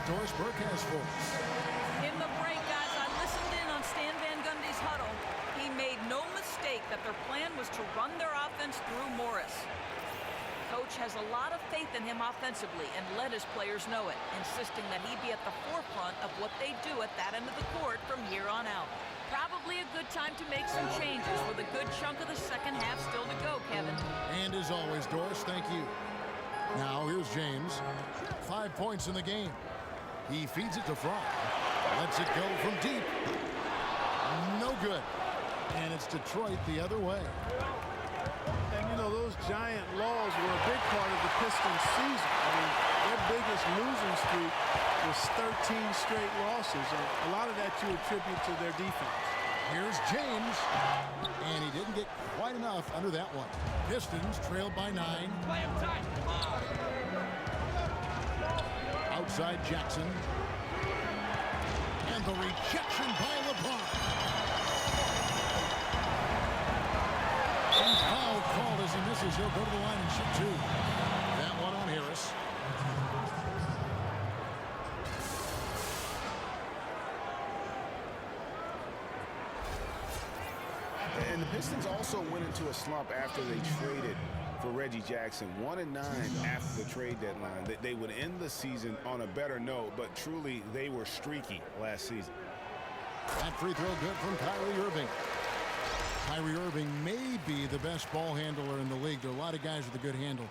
Doris Burke has for us. In the break, guys, I listened in on Stan Van Gundy's huddle. He made no mistake that their plan was to run their offense through Morris. Coach has a lot of faith in him offensively and let his players know it, insisting that he be at the forefront of what they do at that end of the court from here on out. Probably a good time to make some changes with a good chunk of the second half still to go, Kevin. And as always, Doris, thank you. Now, here's James. 5 points in the game. He feeds it to Fry. Lets it go from deep. No good. And it's Detroit the other way. And, you know, those giant lulls were a big part of the Pistons' season. I mean, their biggest losing streak was 13 straight losses. And a lot of that you attribute to their defense. Here's James. And he didn't get quite enough under that one. Pistons trailed by 9. Play him tight. Outside Jackson. And the rejection by LeBron. And foul called as he misses. He'll go to the line and shoot 2. That one on Harris. And the Pistons also went into a slump after they traded for Reggie Jackson. 1-9 after the trade deadline. They would end the season on a better note, but truly they were streaky last season. That free throw good from Kyrie Irving. Kyrie Irving may be the best ball handler in the league. There are a lot of guys with a good handle.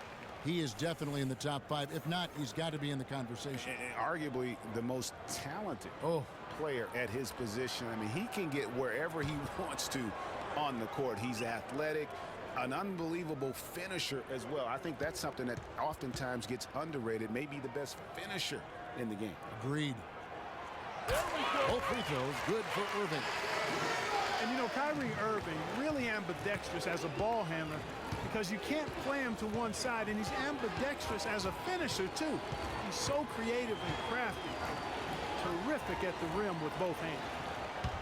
He is definitely in the top 5. If not, he's got to be in the conversation. And arguably the most talented player at his position. I mean, he can get wherever he wants to on the court. He's athletic, an unbelievable finisher as well. I think that's something that oftentimes gets underrated. Maybe the best finisher in the game. Agreed. Both free throws good for Irving. And, you know, Kyrie Irving really ambidextrous as a ball handler because you can't play him to one side, and he's ambidextrous as a finisher, too. He's so creative and crafty. Terrific at the rim with both hands.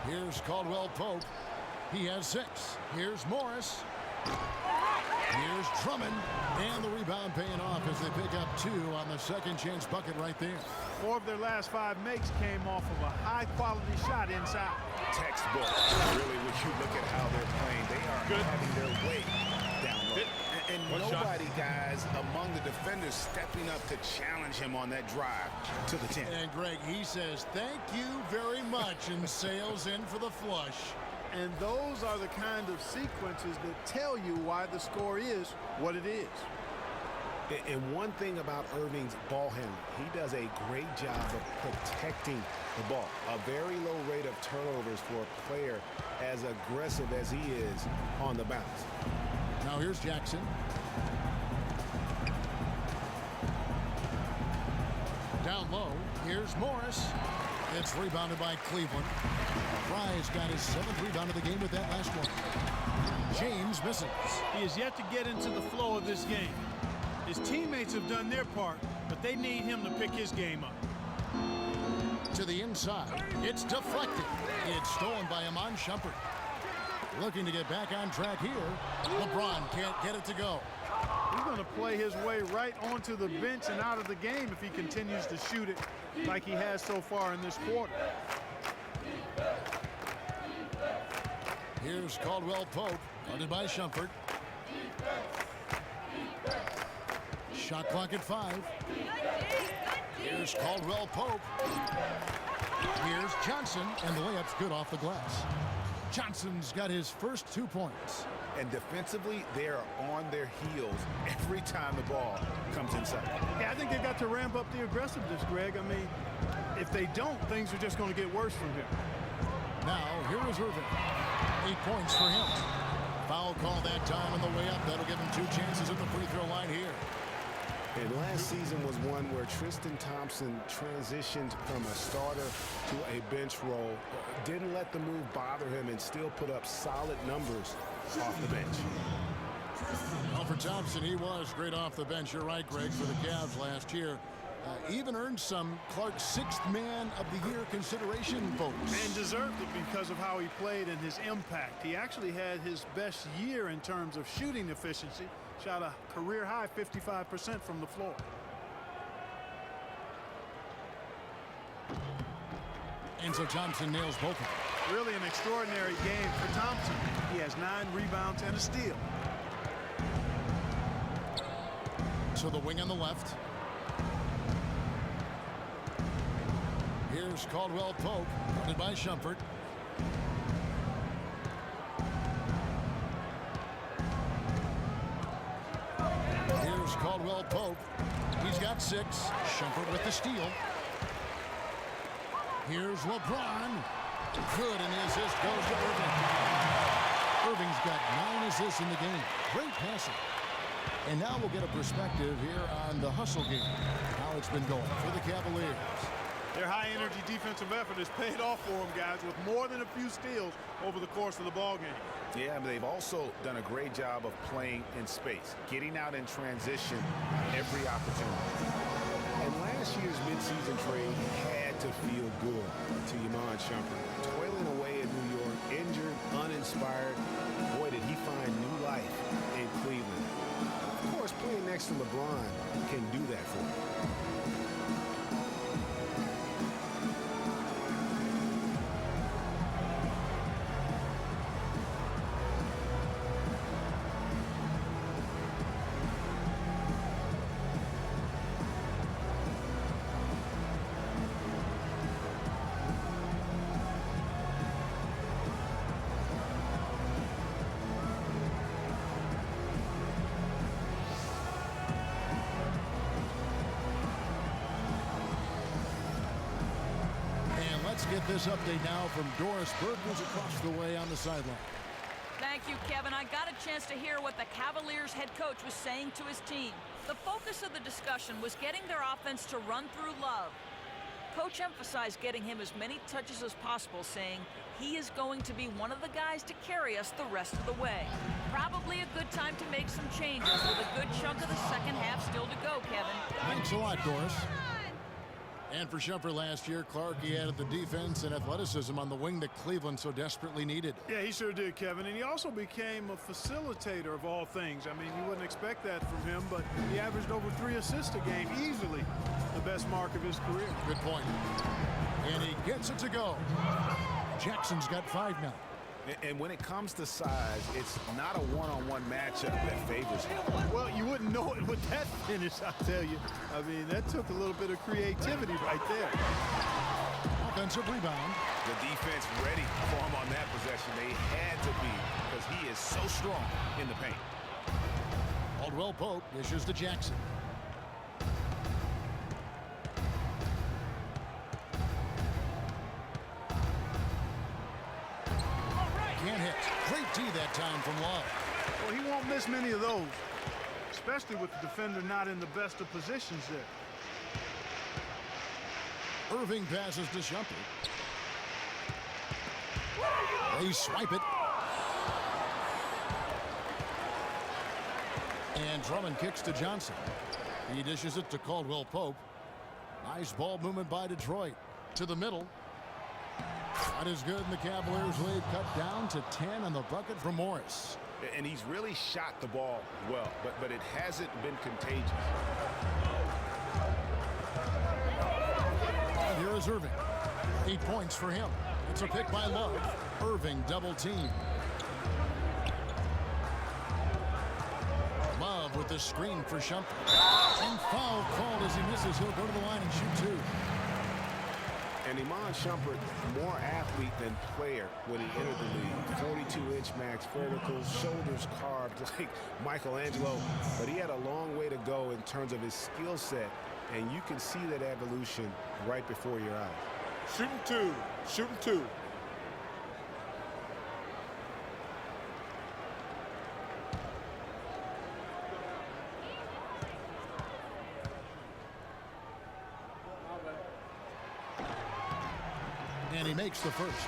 Here's Caldwell-Pope. He has 6. Here's Morris. Here's Drummond. And the rebound paying off as they pick up 2 on the second chance bucket right there. 4 of their last 5 makes came off of a high-quality shot inside. Textbook. Really, when you look at how they're playing, they are having their way down low. And nobody, guys, among the defenders stepping up to challenge him on that drive to the 10. And, Greg, he says, thank you very much, and sails in for the flush. And those are the kind of sequences that tell you why the score is what it is. And one thing about Irving's ball handling, he does a great job of protecting the ball. A very low rate of turnovers for a player as aggressive as he is on the bounce. Now here's Jackson. Down low, here's Morris. It's rebounded by Cleveland. Fry's got his 7th rebound of the game with that last one. James misses. He is yet to get into the flow of this game. His teammates have done their part, but they need him to pick his game up. To the inside. It's deflected. It's stolen by Iman Shumpert. Looking to get back on track here. LeBron can't get it to go. He's going to play his way right onto the bench and out of the game if he continues to shoot it like he has so far in this quarter. Here's Caldwell-Pope, guarded by Shumpert. Shot clock at 5. Here's Caldwell-Pope. Here's Johnson, and the layup's good off the glass. Johnson's got his first 2 points. And defensively, they are on their heels every time the ball comes inside. Yeah, I think they've got to ramp up the aggressiveness, Greg. I mean, if they don't, things are just going to get worse from here. Now, here is Irving. 8 points for him. Foul call that time on the way up. That'll give him 2 chances at the free throw line here. And last season was one where Tristan Thompson transitioned from a starter to a bench role, didn't let the move bother him, and still put up solid numbers off the bench. Well, for Thompson, he was great off the bench. You're right, Greg, for the Cavs last year. Even earned some Clark's 6th man of the year consideration votes. And deserved it because of how he played and his impact. He actually had his best year in terms of shooting efficiency. Shot a career-high 55% from the floor. And so Thompson nails both of them. Really an extraordinary game for Thompson. He has 9 rebounds and a steal. So the wing on the left. Here's Caldwell-Pope, guarded by Shumpert. Here's Caldwell-Pope. He's got 6. Shumpert with the steal. Here's LeBron. Good, and the assist goes to Irving. Irving's got 9 assists in the game. Great passing. And now we'll get a perspective here on the hustle game. How it's been going for the Cavaliers. Their high-energy defensive effort has paid off for them, guys, with more than a few steals over the course of the ball game. Yeah, but they've also done a great job of playing in space, getting out in transition every opportunity. And last year's midseason trade had to feel good to Iman Shumpert. Toiling away in New York, injured, uninspired. Boy, did he find new life in Cleveland. Of course, playing next to LeBron can do that for him. Let's get this update now from Doris Burke, who's across the way on the sideline. Thank you, Kevin. I got a chance to hear what the Cavaliers head coach was saying to his team. The focus of the discussion was getting their offense to run through Love. Coach emphasized getting him as many touches as possible, saying he is going to be one of the guys to carry us the rest of the way. Probably a good time to make some changes with a good chunk of the second half still to go, Kevin. Thanks a lot, Doris. And for Shumpert last year, Clark, he added the defense and athleticism on the wing that Cleveland so desperately needed. Yeah, he sure did, Kevin. And he also became a facilitator of all things. I mean, you wouldn't expect that from him, but he averaged over 3 assists a game, easily the best mark of his career. Good point. And he gets it to go. Jackson's got 5 now. And when it comes to size, it's not a one-on-one matchup that favors him. Well, you wouldn't know it with that finish, I'll tell you. I mean, that took a little bit of creativity right there. Offensive rebound. The defense ready for him on that possession. They had to be, because he is so strong in the paint. Caldwell-Pope dishes to Jackson. Can't hit. Great D that time from Love. Well, he won't miss many of those, especially with the defender not in the best of positions there. Irving passes to Shumpert. They swipe it. And Drummond kicks to Johnson. He dishes it to Caldwell-Pope. Nice ball movement by Detroit. To the middle. That is good, and the Cavaliers lead cut down to 10 on the bucket from Morris. And he's really shot the ball well, but it hasn't been contagious. And here is Irving. 8 points for him. It's a pick by Love. Irving double team. The screen for Shumpert. And foul called as he misses. He'll go to the line and shoot 2. And Iman Shumpert, more athlete than player when he entered the league. 42-inch max verticals, shoulders carved like Michelangelo. But he had a long way to go in terms of his skill set. And you can see that evolution right before your eyes. Shooting 2. Shooting 2. And he makes the first.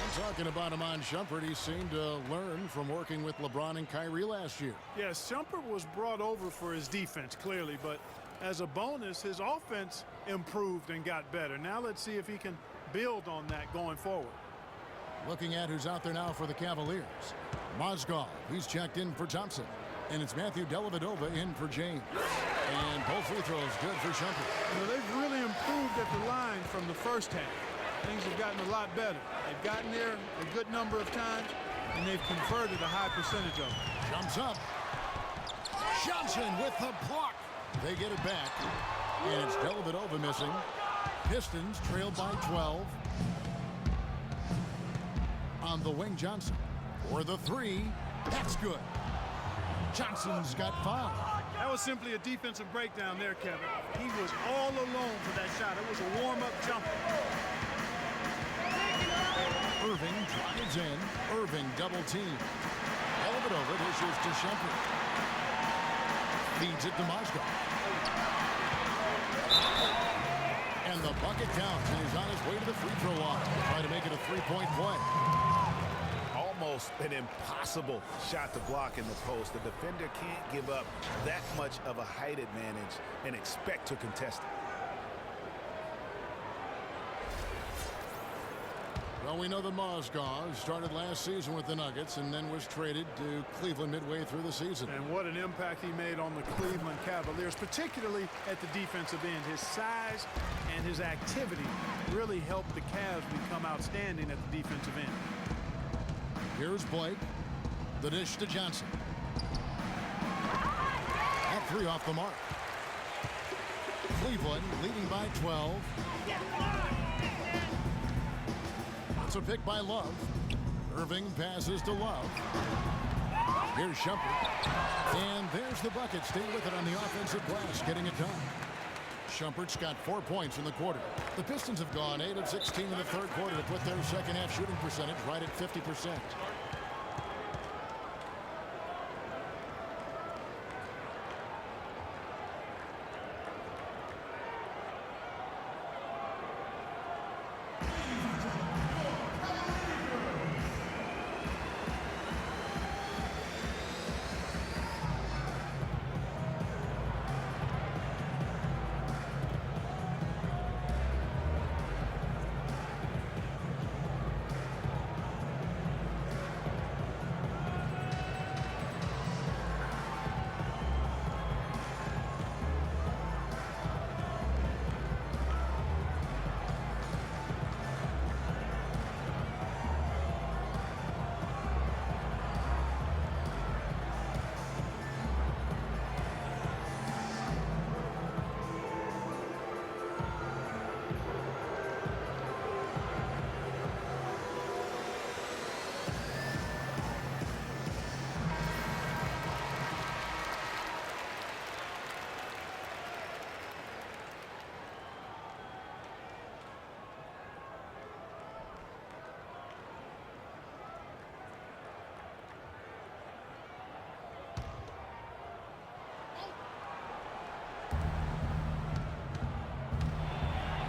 I'm talking about Iman Shumpert. He seemed to learn from working with LeBron and Kyrie last year. Yes, Shumpert was brought over for his defense, clearly, but as a bonus, his offense improved and got better. Now let's see if he can build on that going forward. Looking at who's out there now for the Cavaliers. Mozgov, he's checked in for Thompson. And it's Matthew Dellavedova in for James. And both free throws good for Shumpert. You know, they've really improved at the line from the first half. Things have gotten a lot better. They've gotten there a good number of times, and they've converted a high percentage of them. Jumps up. Johnson with the block. They get it back. And it's Dellavedova missing. Pistons trailed by 12. On the wing, Johnson. For the 3. That's good. Johnson's got fouled. That was simply a defensive breakdown there, Kevin. He was all alone for that shot. It was a warm-up jumper. Irving drives in. Irving double team. Dellavedova dishes to Shumpert. Feeds it to Mozgov. And the bucket counts, and he's on his way to the free throw line. Trying to make it a 3-point play. Almost an impossible shot to block in the post. The defender can't give up that much of a height advantage and expect to contest it. Well, we know that Mozgov started last season with the Nuggets and then was traded to Cleveland midway through the season. And what an impact he made on the Cleveland Cavaliers, particularly at the defensive end. His size and his activity really helped the Cavs become outstanding at the defensive end. Here's Blake. The dish to Johnson. That 3 off the mark. Cleveland leading by 12. It's a pick by Love. Irving passes to Love. Here's Shumpert. And there's the bucket. Stay with it on the offensive glass, getting it done. Shumpert's got 4 points in the quarter. The Pistons have gone 8 of 16 in the third quarter to put their second half shooting percentage right at 50%.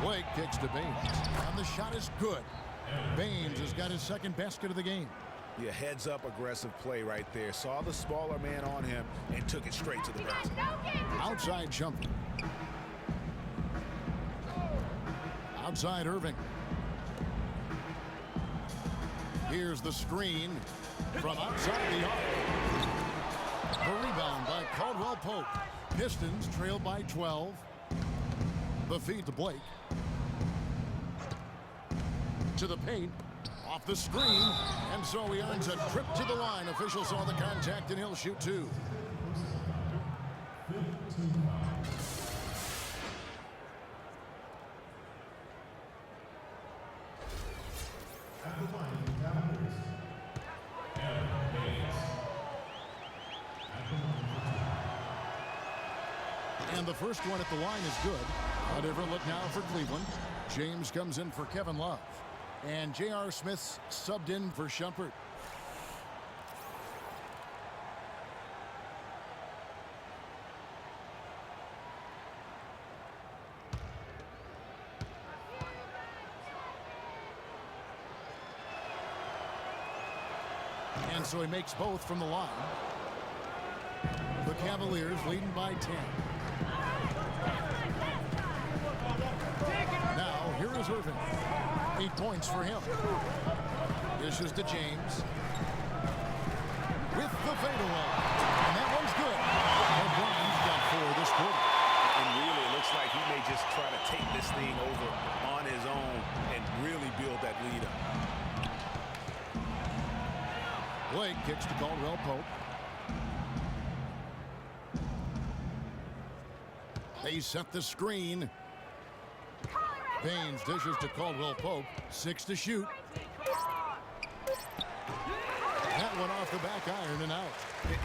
Blake kicks to Baines, and the shot is good. Baines has got his second basket of the game. Yeah, heads-up aggressive play right there. Saw the smaller man on him and took it straight to the basket. Outside Shumpert. Outside Irving. Here's the screen from outside the arc. The rebound by Caldwell-Pope. Pistons trail by 12. The feed to Blake. To the paint. Off the screen. And so he earns a trip to the line. Officials saw the contact and he'll shoot 2. And the first one at the line is good. A different look now for Cleveland. James comes in for Kevin Love. And J.R. Smith's subbed in for Shumpert. And so he makes both from the line. The Cavaliers leading by 10. Now, here is Irving. 8 points for him. Dishes to James. With the fadeaway. And that one's good. LeBron's got 4 this quarter. And really, it looks like he may just try to take this thing over on his own and really build that lead up. Blake kicks to Caldwell-Pope. They set the screen. Baines dishes to Caldwell-Pope. 6 to shoot. That one off the back iron and out.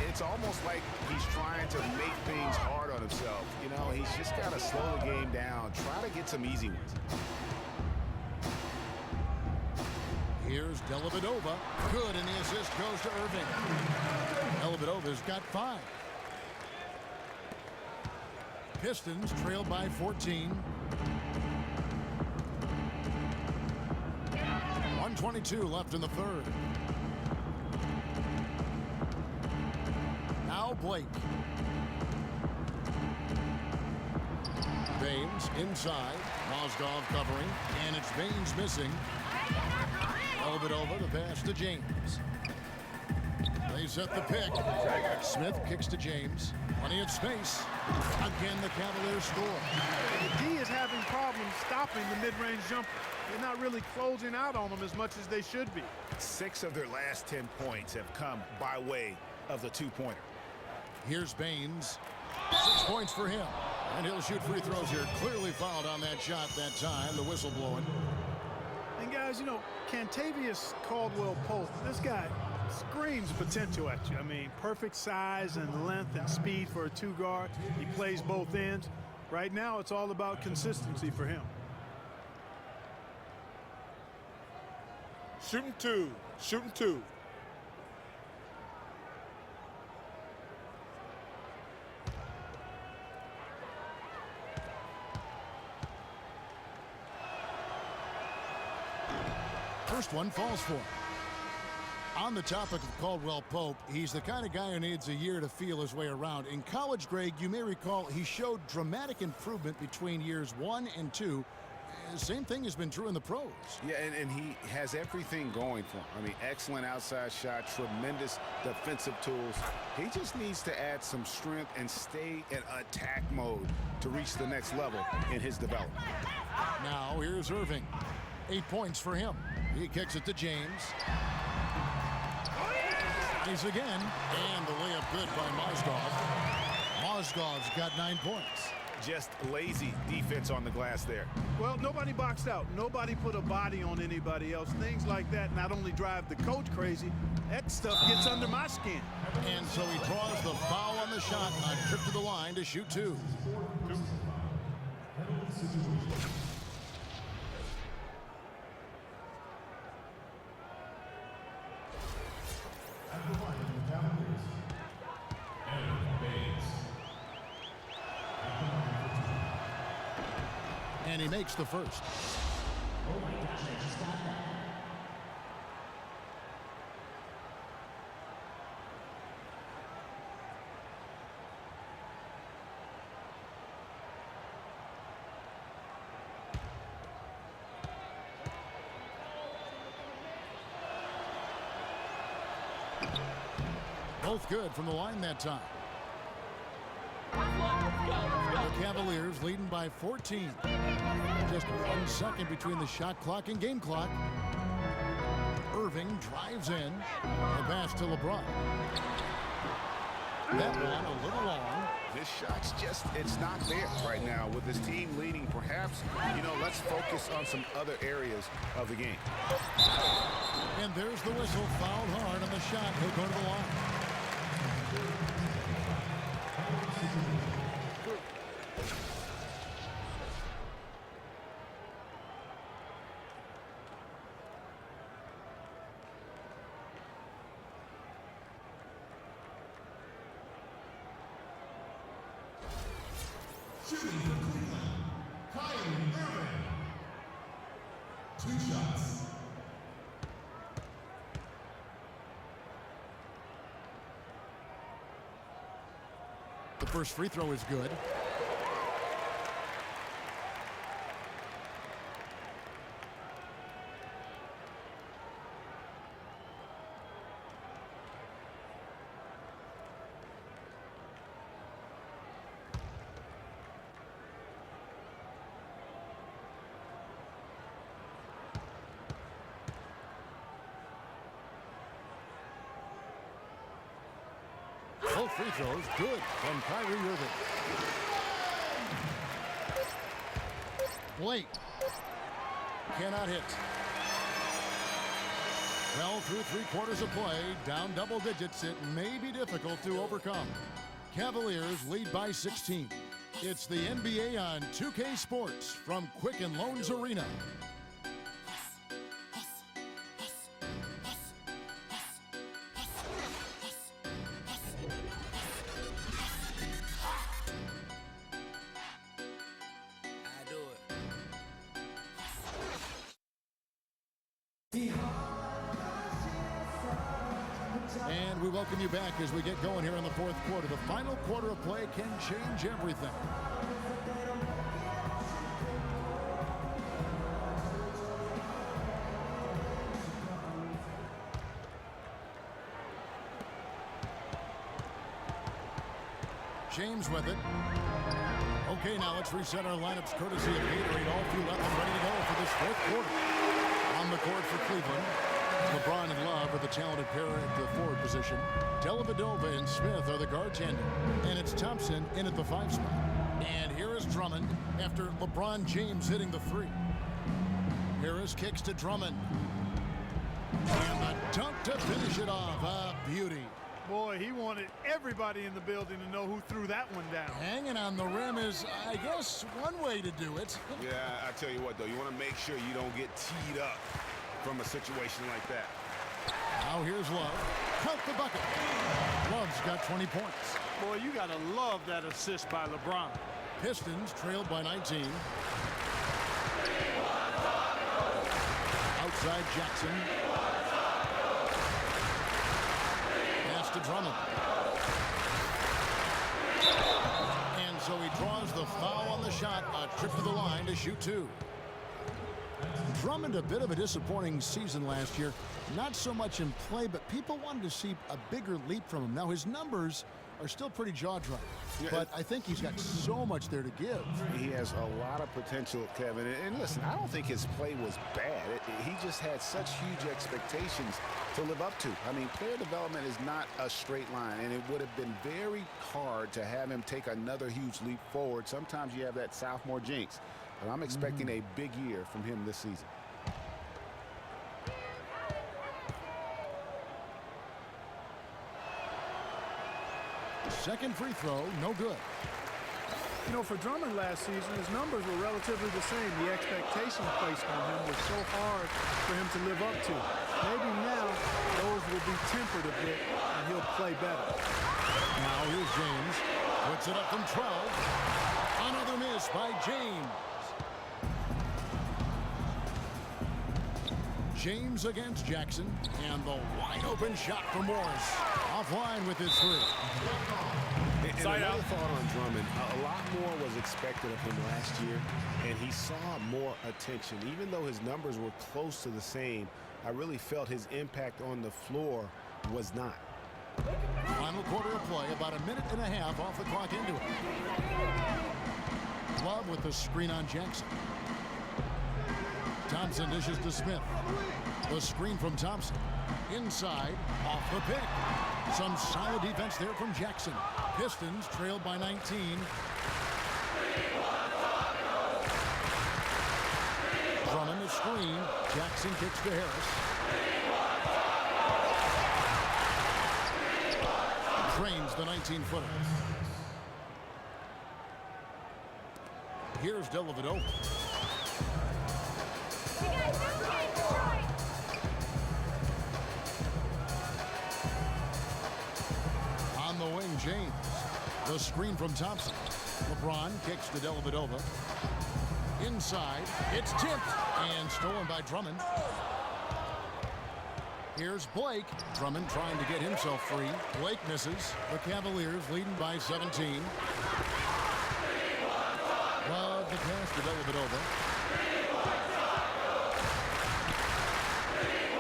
It's almost like he's trying to make things hard on himself. You know, he's just got to slow the game down. Try to get some easy ones. Here's Dellavedova. Good, and the assist goes to Irving. Dellavedova's got 5. Pistons trail by 14. 1:22 left in the third. Now Blake. Baines inside. Mozgov covering, and it's Baines missing. Dellavedova, the pass to James. They set the pick. Smith kicks to James. Plenty of space. Again, the Cavaliers score. The D is having problems stopping the mid-range jumper. They're not really closing out on them as much as they should be. 6 of their last 10 points have come by way of the two-pointer. Here's Baines. 6 points for him. And he'll shoot free throws here. Clearly fouled on that shot that time. The whistle blowing. And guys, you know, Cantavius Caldwell-Pope, this guy screams potential at you. I mean, perfect size and length and speed for a 2-guard. He plays both ends. Right now, it's all about consistency for him. Shooting 2. Shooting 2. First one falls for him. On the topic of Caldwell-Pope, he's the kind of guy who needs a year to feel his way around. In college, Greg, you may recall he showed dramatic improvement between years 1 and 2. Same thing has been true in the pros. Yeah, and he has everything going for him. I mean, excellent outside shot, tremendous defensive tools. He just needs to add some strength and stay in attack mode to reach the next level in his development. Now here's Irving. 8 points for him. He kicks it to James. He's again, and the layup good by Mozgov. Mozgov's got 9 points. Just lazy defense on the glass there. Well, nobody boxed out. Nobody put a body on anybody else. Things like that not only drive the coach crazy, that stuff gets under my skin. And so he draws the foul on the shot, a trip to the line to shoot 2. And he makes the first. Oh my gosh, I just got that. Both good from the line that time. The Cavaliers leading by 14. Just 1 second between the shot clock and game clock. Irving drives in. The pass to LeBron. That one a little long. His shot's just, it's not there right now with his team leading. Perhaps, let's focus on some other areas of the game. And there's the whistle. Fouled hard on the shot. He'll go to the line. Shooting for Cleveland, Kyrie Irving. 2 shots. The first free throw is good. Both free throws good from Kyrie Irving. Blake cannot hit. Well, through 3/4 of play, down double digits, it may be difficult to overcome. Cavaliers lead by 16. It's the NBA on 2K Sports from Quicken Loans Arena. And we welcome you back as we get going here in the 4th quarter. The final quarter of play can change everything. James with it. Okay, now let's reset our lineups courtesy of Gatorade. All fueled up and ready to go for this 4th quarter. On the court for Cleveland, LeBron and Love are the talented pair at the forward position. Dellavedova and Smith are the guard tandem. And it's Thompson in at the 5 spot. And here is Drummond after LeBron James hitting the 3. Harris kicks to Drummond. And the dunk to finish it off. A beauty. Boy, he wanted everybody in the building to know who threw that one down. Hanging on the rim is, I guess, one way to do it. Yeah, I tell you what, though, you want to make sure you don't get teed up from a situation like that. Now here's Love. Count the bucket. Love's got 20 points. Boy, you got to love that assist by LeBron. Pistons trailed by 19. Outside Jackson. Pass to Drummond. And so he draws the foul on the shot. A trip to the line to shoot 2. Drummond, a bit of a disappointing season last year. Not so much in play, but people wanted to see a bigger leap from him. Now, his numbers are still pretty jaw-dropping, but I think he's got so much there to give. He has a lot of potential, Kevin. And listen, I don't think his play was bad. He just had such huge expectations to live up to. I mean, player development is not a straight line, and it would have been very hard to have him take another huge leap forward. Sometimes you have that sophomore jinx. But I'm expecting a big year from him this season. Second free throw, no good. You know, for Drummond last season, his numbers were relatively the same. The expectations placed on him was so hard for him to live up to. Maybe now those will be tempered a bit, and he'll play better. Now here's James. Puts it up from 12. Another miss by James. James against Jackson, and the wide open shot for Morris. Offline with his 3. And another thought on Drummond, a lot more was expected of him last year, and he saw more attention. Even though his numbers were close to the same, I really felt his impact on the floor was not. Final quarter of play, about a minute and a half off the clock into it. Love with the screen on Jackson. Thompson dishes to Smith. The screen from Thompson. Inside, off the pick. Some solid defense there from Jackson. Pistons trailed by 19. Drummond the screen. Jackson kicks to Harris. Drains the 19-footer. Here's Dellavedova. On the wing, James. The screen from Thompson. LeBron kicks to Dellavedova. Inside, it's tipped and stolen by Drummond. Here's Blake. Drummond trying to get himself free. Blake misses. The Cavaliers leading by 17. Love the pass to Dellavedova.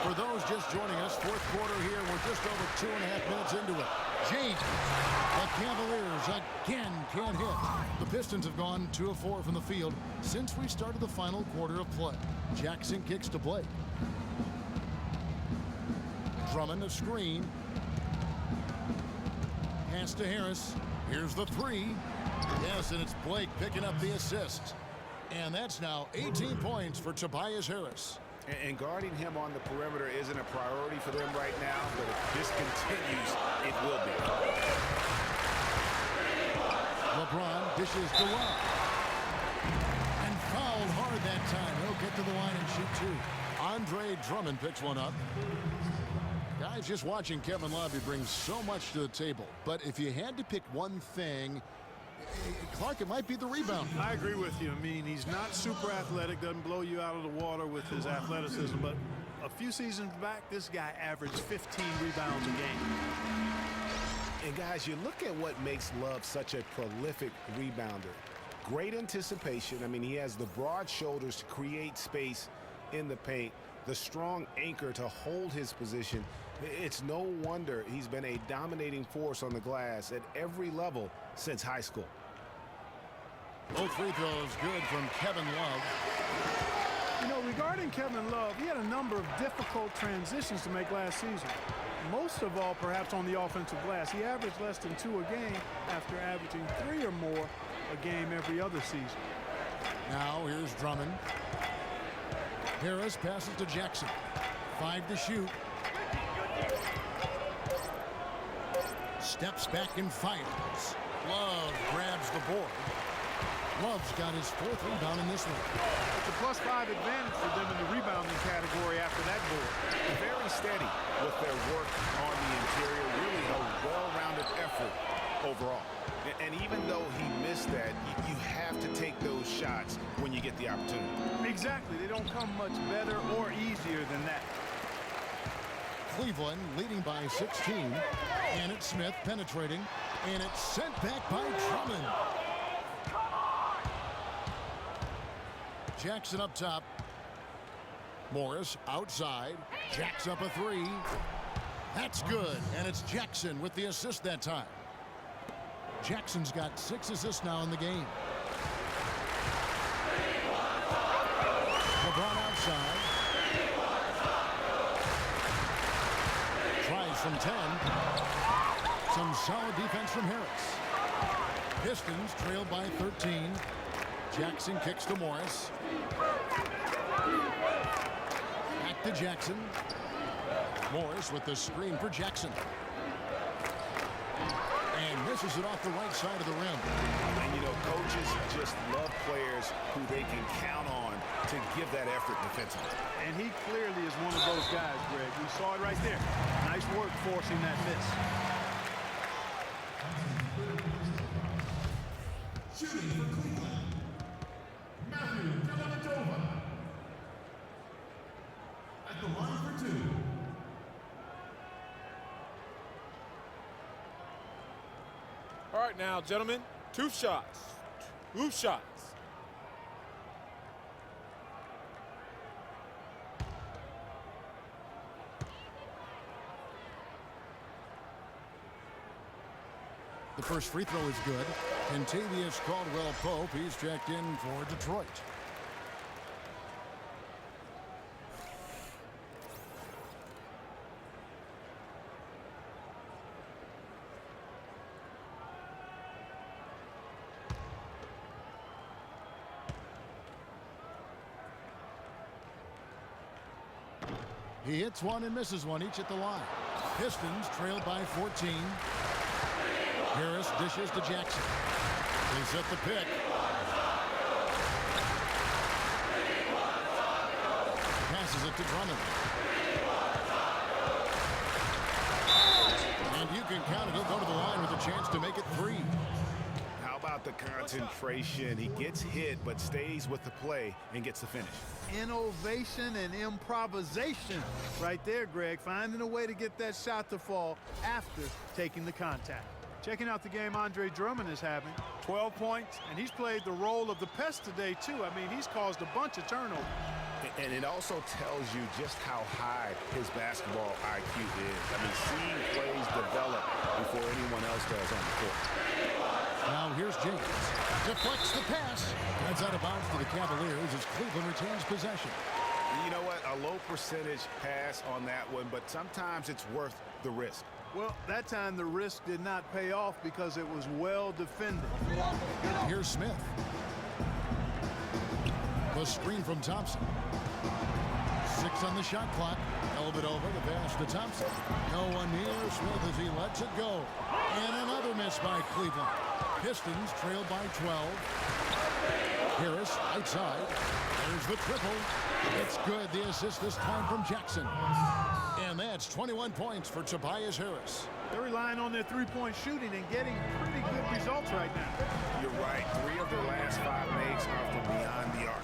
For those just joining us, fourth quarter here. We're just over 2.5 minutes into it. James. The Cavaliers again can't hit. The Pistons have gone 2 of 4 from the field since we started the final quarter of play. Jackson kicks to Blake. Drummond a screen. Pass to Harris. Here's the 3. Yes, and it's Blake picking up the assist. And that's now 18 points for Tobias Harris. And guarding him on the perimeter isn't a priority for them right now, but if this continues, it will be. LeBron dishes to Love. And fouled hard that time. He'll get to the line and shoot 2. Andre Drummond picks one up. Guys, just watching Kevin Love, he brings so much to the table. But if you had to pick one thing, Clark, it might be the rebound. I agree with you. I mean, he's not super athletic, doesn't blow you out of the water with his athleticism, but a few seasons back, this guy averaged 15 rebounds a game. And guys, you look at what makes Love such a prolific rebounder. Great anticipation. I mean, he has the broad shoulders to create space in the paint, the strong anchor to hold his position. It's no wonder he's been a dominating force on the glass at every level since high school. Both free throws good from Kevin Love. You know, regarding Kevin Love, he had a number of difficult transitions to make last season. Most of all, perhaps on the offensive glass. He averaged less than 2 a game after averaging 3 or more a game every other season. Now here's Drummond. Harris passes to Jackson. 5 to shoot. Steps back and fires. Love grabs the board. Love's got his 4th rebound in this one. It's a +5 advantage for them in the rebounding category after that board. Very steady with their work on the interior. Really a well-rounded effort overall. And even though he missed that, you have to take those shots when you get the opportunity. Exactly. They don't come much better or easier than that. Cleveland leading by 16. And it's Smith penetrating. And it's sent back by Drummond. Jackson up top. Morris outside. Jacks up a 3. That's good. And it's Jackson with the assist that time. Jackson's got 6 assists now in the game. LeBron outside. Tries from 10. Some solid defense from Harris. Pistons trailed by 13. Jackson kicks to Morris. Back to Jackson. Morris with the screen for Jackson. And misses it off the right side of the rim. And, you know, coaches just love players who they can count on to give that effort defensively. And he clearly is one of those guys, Greg. We saw it right there. Nice work forcing that miss. Shooting for Cleveland, Matthew Dellavedova. At the line for 2. All right now, gentlemen, 2 shots. 2 shots. The first free throw is good. Kentavious Caldwell-Pope, he's checked in for Detroit. He hits one and misses one, each at the line. Pistons trailed by 14. Harris dishes to Jackson. They set the pick. Passes it to Drummond. And you can count it. He'll go to the line with a chance to make it 3. How about the concentration? He gets hit but stays with the play and gets the finish. Innovation and improvisation right there, Greg. Finding a way to get that shot to fall after taking the contact. Checking out the game Andre Drummond is having. 12 points, and he's played the role of the pest today, too. I mean, he's caused a bunch of turnovers. And it also tells you just how high his basketball IQ is. I mean, seeing plays develop before anyone else does on the court. Now here's James. Deflects the pass. That's out of bounds to the Cavaliers as Cleveland retains possession. You know what? A low percentage pass on that one, but sometimes it's worth the risk. Well, that time the risk did not pay off because it was well defended. Here's Smith. The screen from Thompson. 6 on the shot clock. Elbowed over the pass to Thompson. No one near Smith as he lets it go. And another miss by Cleveland. Pistons trailed by 12. Harris outside. There's the triple. It's good. The assist this time from Jackson. And that's 21 points for Tobias Harris. They're relying on their three-point shooting and getting pretty good results right now. You're right. 3 of their last 5 makes are from beyond the arc.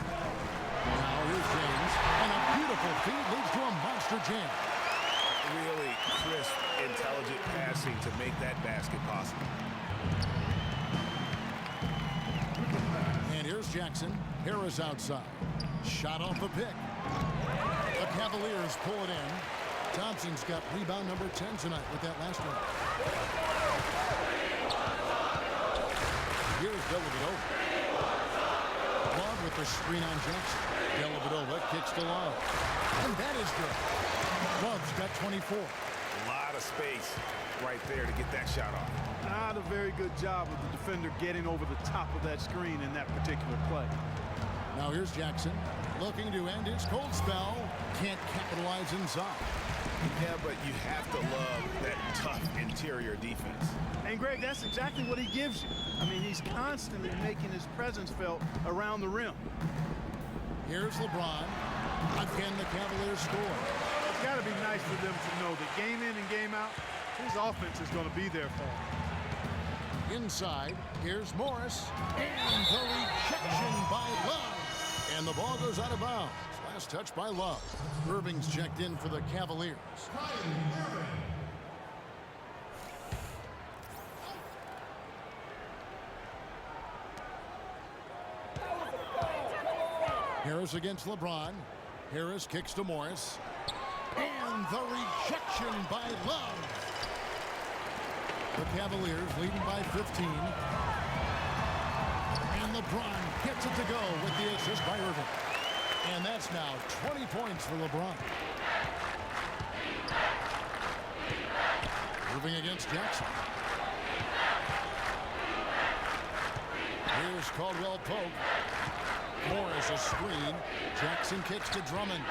Now here's James. And a beautiful feed leads to a monster jam. Really crisp, intelligent passing to make that basket possible. And here's Jackson. Harris outside. Shot off the pick. The Cavaliers pull it in. Thompson's got rebound number 10 tonight with that last one. Here's Dellavedova. Love with the screen on Jackson. Dellavedova kicks to Love. And that is good. Love's got 24. A lot of space right there to get that shot off. Not a very good job of the defender getting over the top of that screen in that particular play. Now here's Jackson. Looking to end his cold spell. Can't capitalize inside. Yeah, but you have to love that tough interior defense. And, Greg, that's exactly what he gives you. I mean, he's constantly making his presence felt around the rim. Here's LeBron. Again, the Cavaliers score. It's got to be nice for them to know that game in and game out, his offense is going to be there for him. Inside, here's Morris. And the rejection by Love. And the ball goes out of bounds. Last touch by Love. Irving's checked in for the Cavaliers. Harris against LeBron. Harris kicks to Morris. And the rejection by Love. The Cavaliers leading by 15. And LeBron gets it to go with the assist by Irving. And that's now 20 points for LeBron. Irving against Jackson. Here's Caldwell-Pope. Morris a screen. Jackson kicks to Drummond.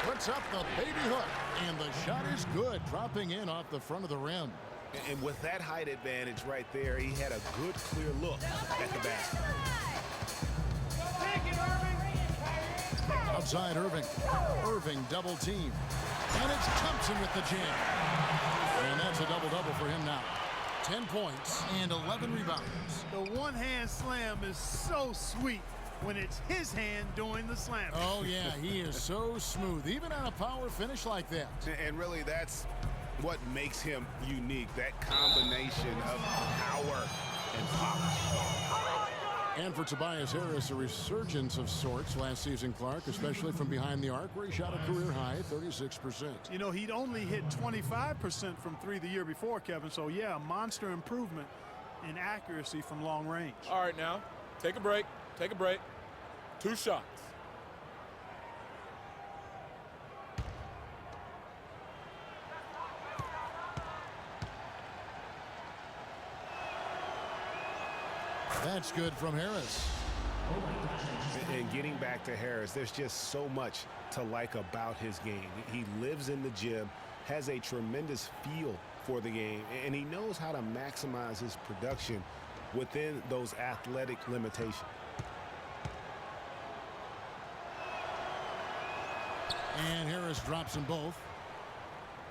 Puts up the baby hook. And the shot is good, dropping in off the front of the rim. And with that height advantage right there, he had a good, clear look at the basket. Outside Irving. Irving double team. And it's Thompson with the jam. And that's a double-double for him now. 10 points and 11 rebounds. The one-hand slam is so sweet when it's his hand doing the slam. Oh, yeah, he is so smooth, even on a power finish like that. And really, that's what makes him unique, that combination of power and polish. And for Tobias Harris, a resurgence of sorts last season, Clark, especially from behind the arc, where he shot a career high 36%. You know, he'd only hit 25% from 3 the year before, Kevin. So, yeah, a monster improvement in accuracy from long range. All right, now, take a break. Take a break. 2 shots. That's good from Harris. And getting back to Harris, there's just so much to like about his game. He lives in the gym, has a tremendous feel for the game, and he knows how to maximize his production within those athletic limitations. And Harris drops them both.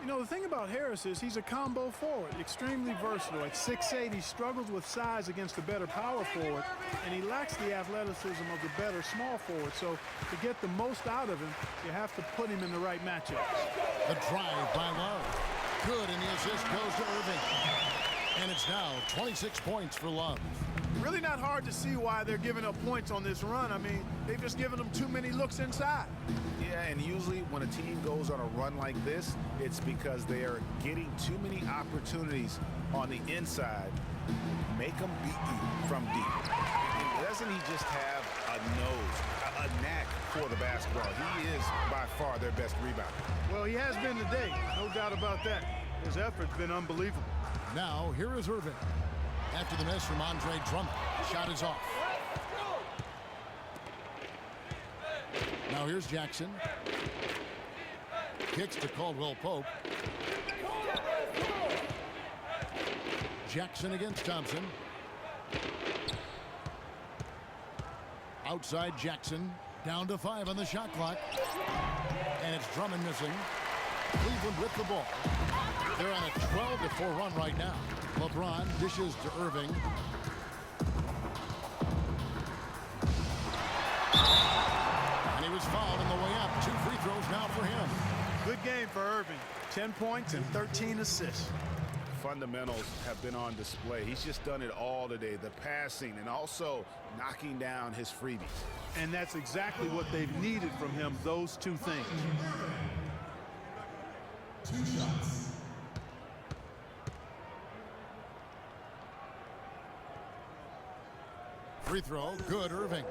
You know, the thing about Harris is he's a combo forward, extremely versatile. At 6'8", he struggles with size against the better power forward, and he lacks the athleticism of the better small forward. So to get the most out of him, you have to put him in the right matchups. The drive by Love. Good, and the assist goes to Irving. And it's now 26 points for Love. Really not hard to see why they're giving up points on this run. I mean, they've just given them too many looks inside. Yeah, and usually when a team goes on a run like this, it's because they are getting too many opportunities on the inside. Make them beat you from deep. And doesn't he just have a nose, a knack for the basketball? He is by far their best rebounder. Well, he has been today, no doubt about that. His effort's been unbelievable. Now, here is Irving. After the miss from Andre Drummond. Shot is off. Now here's Jackson. Kicks to Caldwell-Pope. Jackson against Thompson. Outside Jackson. Down to 5 on the shot clock. And it's Drummond missing. Cleveland with the ball. They're on a 12-4 run right now. LeBron dishes to Irving. And he was fouled on the way up. 2 free throws now for him. Good game for Irving. 10 points and 13 assists. Fundamentals have been on display. He's just done it all today. The passing and also knocking down his freebies. And that's exactly what they've needed from him, those two things. 2 shots. Free throw, good, Irving.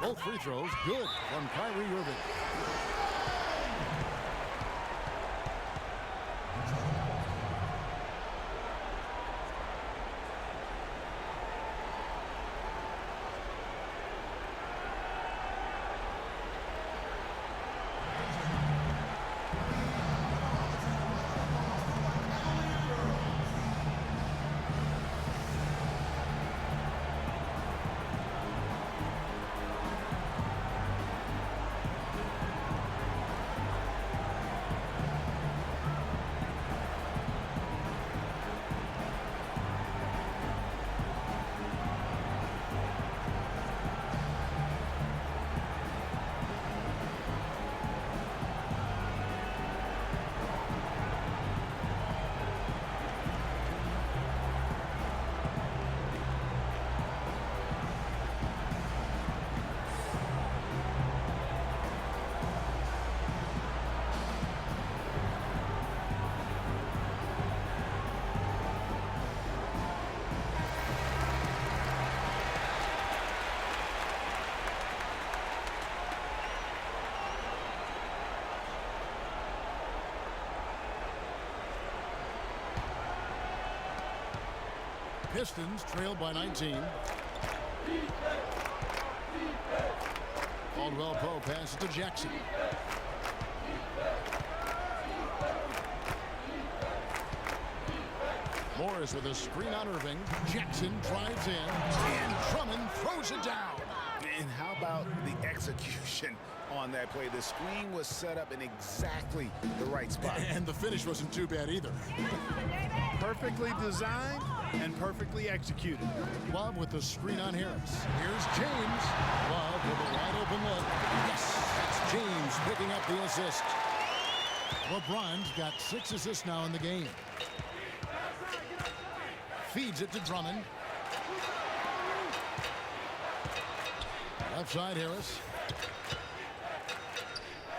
Both free throws, good from Kyrie Irving. Pistons trailed by 19. Caldwell-Pope passes to Jackson. Morris with a screen on Irving. Jackson drives in, and Drummond throws it down. And how about the execution on that play? The screen was set up in exactly the right spot. And the finish wasn't too bad either. Perfectly designed and perfectly executed. Love with the screen on Harris. Here's James. Love with a wide open look. Yes, that's James picking up the assist. LeBron's got 6 assists now in the game. Feeds it to Drummond. Left side Harris.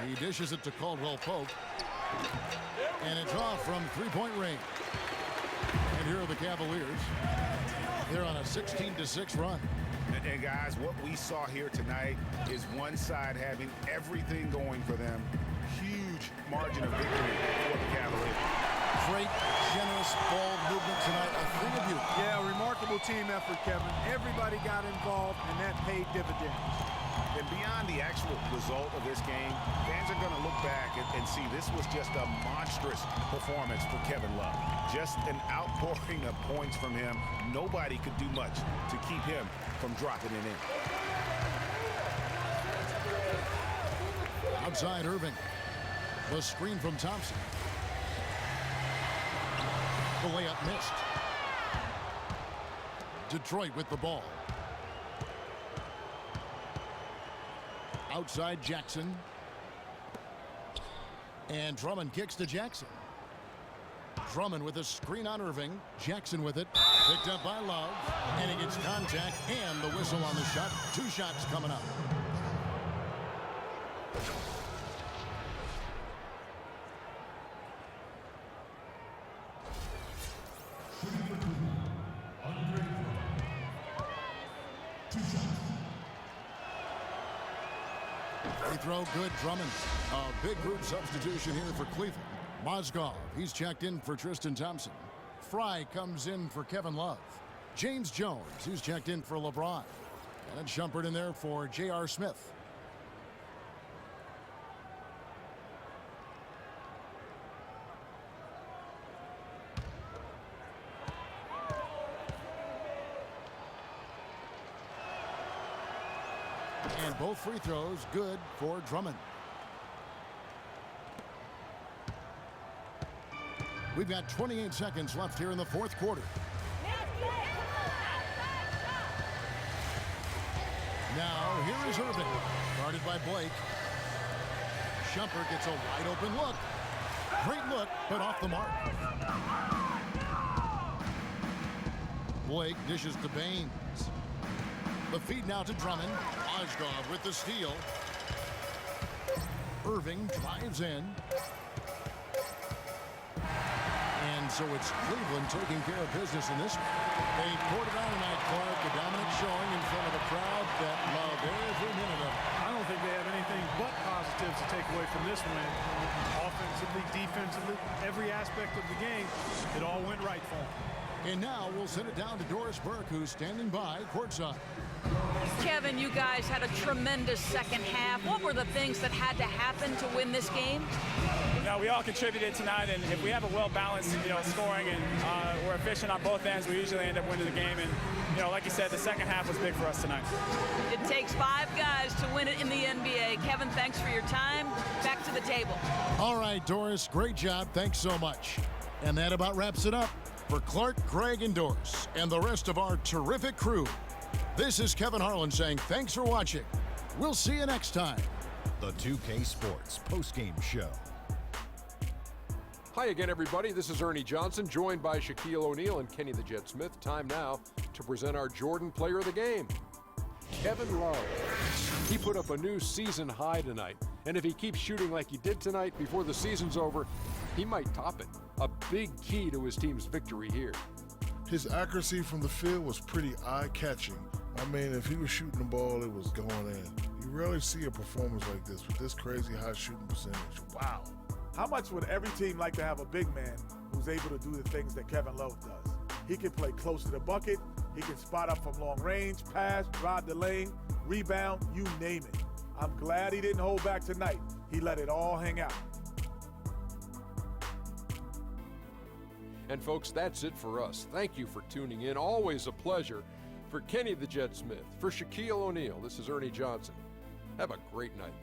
He dishes it to Caldwell-Pope. And it's off from three-point range. And here are the Cavaliers. They're on a 16-6 run. And guys, what we saw here tonight is one side having everything going for them. Huge margin of victory for the Cavaliers. Great, generous ball movement tonight. A thing of beauty. Yeah, remarkable team effort, Kevin. Everybody got involved, and that paid dividends. And beyond the actual result of this game, fans are going to look back and see this was just a monstrous performance for Kevin Love. Just an outpouring of points from him. Nobody could do much to keep him from dropping it in. Outside Irving. The screen from Thompson. The layup missed. Detroit with the ball. Outside Jackson. And Drummond kicks to Jackson. Drummond with a screen on Irving. Jackson with it. Picked up by Love. And he gets contact and the whistle on the shot. 2 shots coming up. Free throw good, Drummond. A big group substitution here for Cleveland. Mozgov, he's checked in for Tristan Thompson. Fry comes in for Kevin Love. James Jones, he's checked in for LeBron. And it's Shumpert in there for J.R. Smith. And both free throws good for Drummond. We've got 28 seconds left here in the fourth quarter. Now, here is Irving, guarded by Blake. Shumpert gets a wide open look. Great look, but off the mark. Blake dishes to Baines. The feed now to Drummond. Mozgov with the steal. Irving drives in. And so it's Cleveland taking care of business in this one. They poured it on tonight, Clark. A dominant showing in front of a crowd that loved every minute of it. I don't think they have anything but positives to take away from this win. Offensively, defensively, every aspect of the game, it all went right for them. And now we'll send it down to Doris Burke, who's standing by courtside. Kevin, you guys had a tremendous second half. What were the things that had to happen to win this game? We all contributed tonight, and if we have a well-balanced, scoring and we're efficient on both ends, we usually end up winning the game. And, like you said, the second half was big for us tonight. It takes 5 guys to win it in the NBA. Kevin, thanks for your time. Back to the table. All right, Doris, great job. Thanks so much. And that about wraps it up. For Clark, Greg, and Doris, and the rest of our terrific crew, this is Kevin Harlan saying thanks for watching. We'll see you next time. The 2K Sports postgame show. Hi again, everybody. This is Ernie Johnson, joined by Shaquille O'Neal and Kenny the Jet Smith. Time now to present our Jordan Player of the Game, Kevin Love. He put up a new season high tonight, and if he keeps shooting like he did tonight before the season's over, he might top it. A big key to his team's victory here. His accuracy from the field was pretty eye-catching. I mean, if he was shooting the ball, it was going in. You rarely see a performance like this with this crazy high shooting percentage. Wow. How much would every team like to have a big man who's able to do the things that Kevin Love does? He can play close to the bucket. He can spot up from long range, pass, drive the lane, rebound, you name it. I'm glad he didn't hold back tonight. He let it all hang out. And folks, that's it for us. Thank you for tuning in. Always a pleasure. For Kenny the Jet Smith, for Shaquille O'Neal, this is Ernie Johnson. Have a great night.